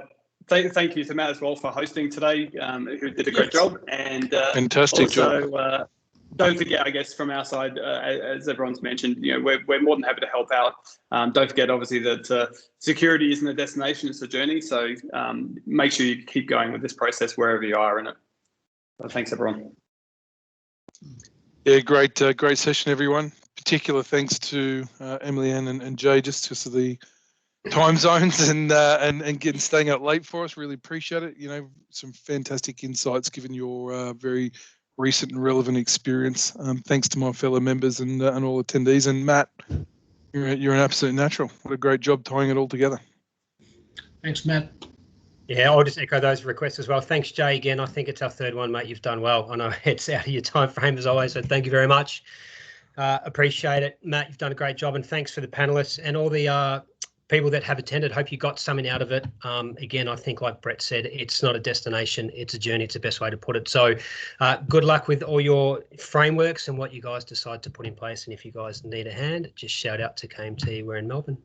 thank you to Matt as well for hosting today, who did a great job. And fantastic also, job. Don't forget, I guess, from our side, as everyone's mentioned, we're more than happy to help out. Don't forget, obviously, that security isn't a destination, it's a journey. So make sure you keep going with this process wherever you are in it. So thanks, everyone. Yeah, great session, everyone. Particular thanks to Emily Ann and Jay, just because of the time zones and staying up late for us. Really appreciate it. Some fantastic insights given your very recent and relevant experience. Thanks to my fellow members and all attendees. And Matt, you're an absolute natural. What a great job tying it all together. Thanks, Matt. Yeah, I'll just echo those requests as well. Thanks, Jay. Again, I think it's our third one, mate. You've done well. I know it's out of your time frame as always, so thank you very much. Appreciate it. Matt, you've done a great job, and thanks for the panelists and all the people that have attended. Hope you got something out of it. Again, I think like Brett said, it's not a destination, it's a journey. It's the best way to put it. So good luck with all your frameworks and what you guys decide to put in place. And if you guys need a hand, just shout out to KMT. We're in Melbourne.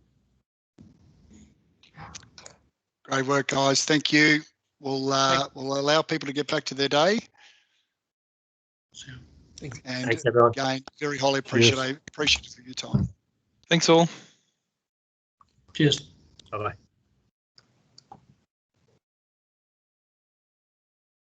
Great work, guys. Thank you. We'll allow people to get back to their day. And thanks, everyone. Again, very highly appreciative of your time. Thanks all. Cheers. Bye-bye.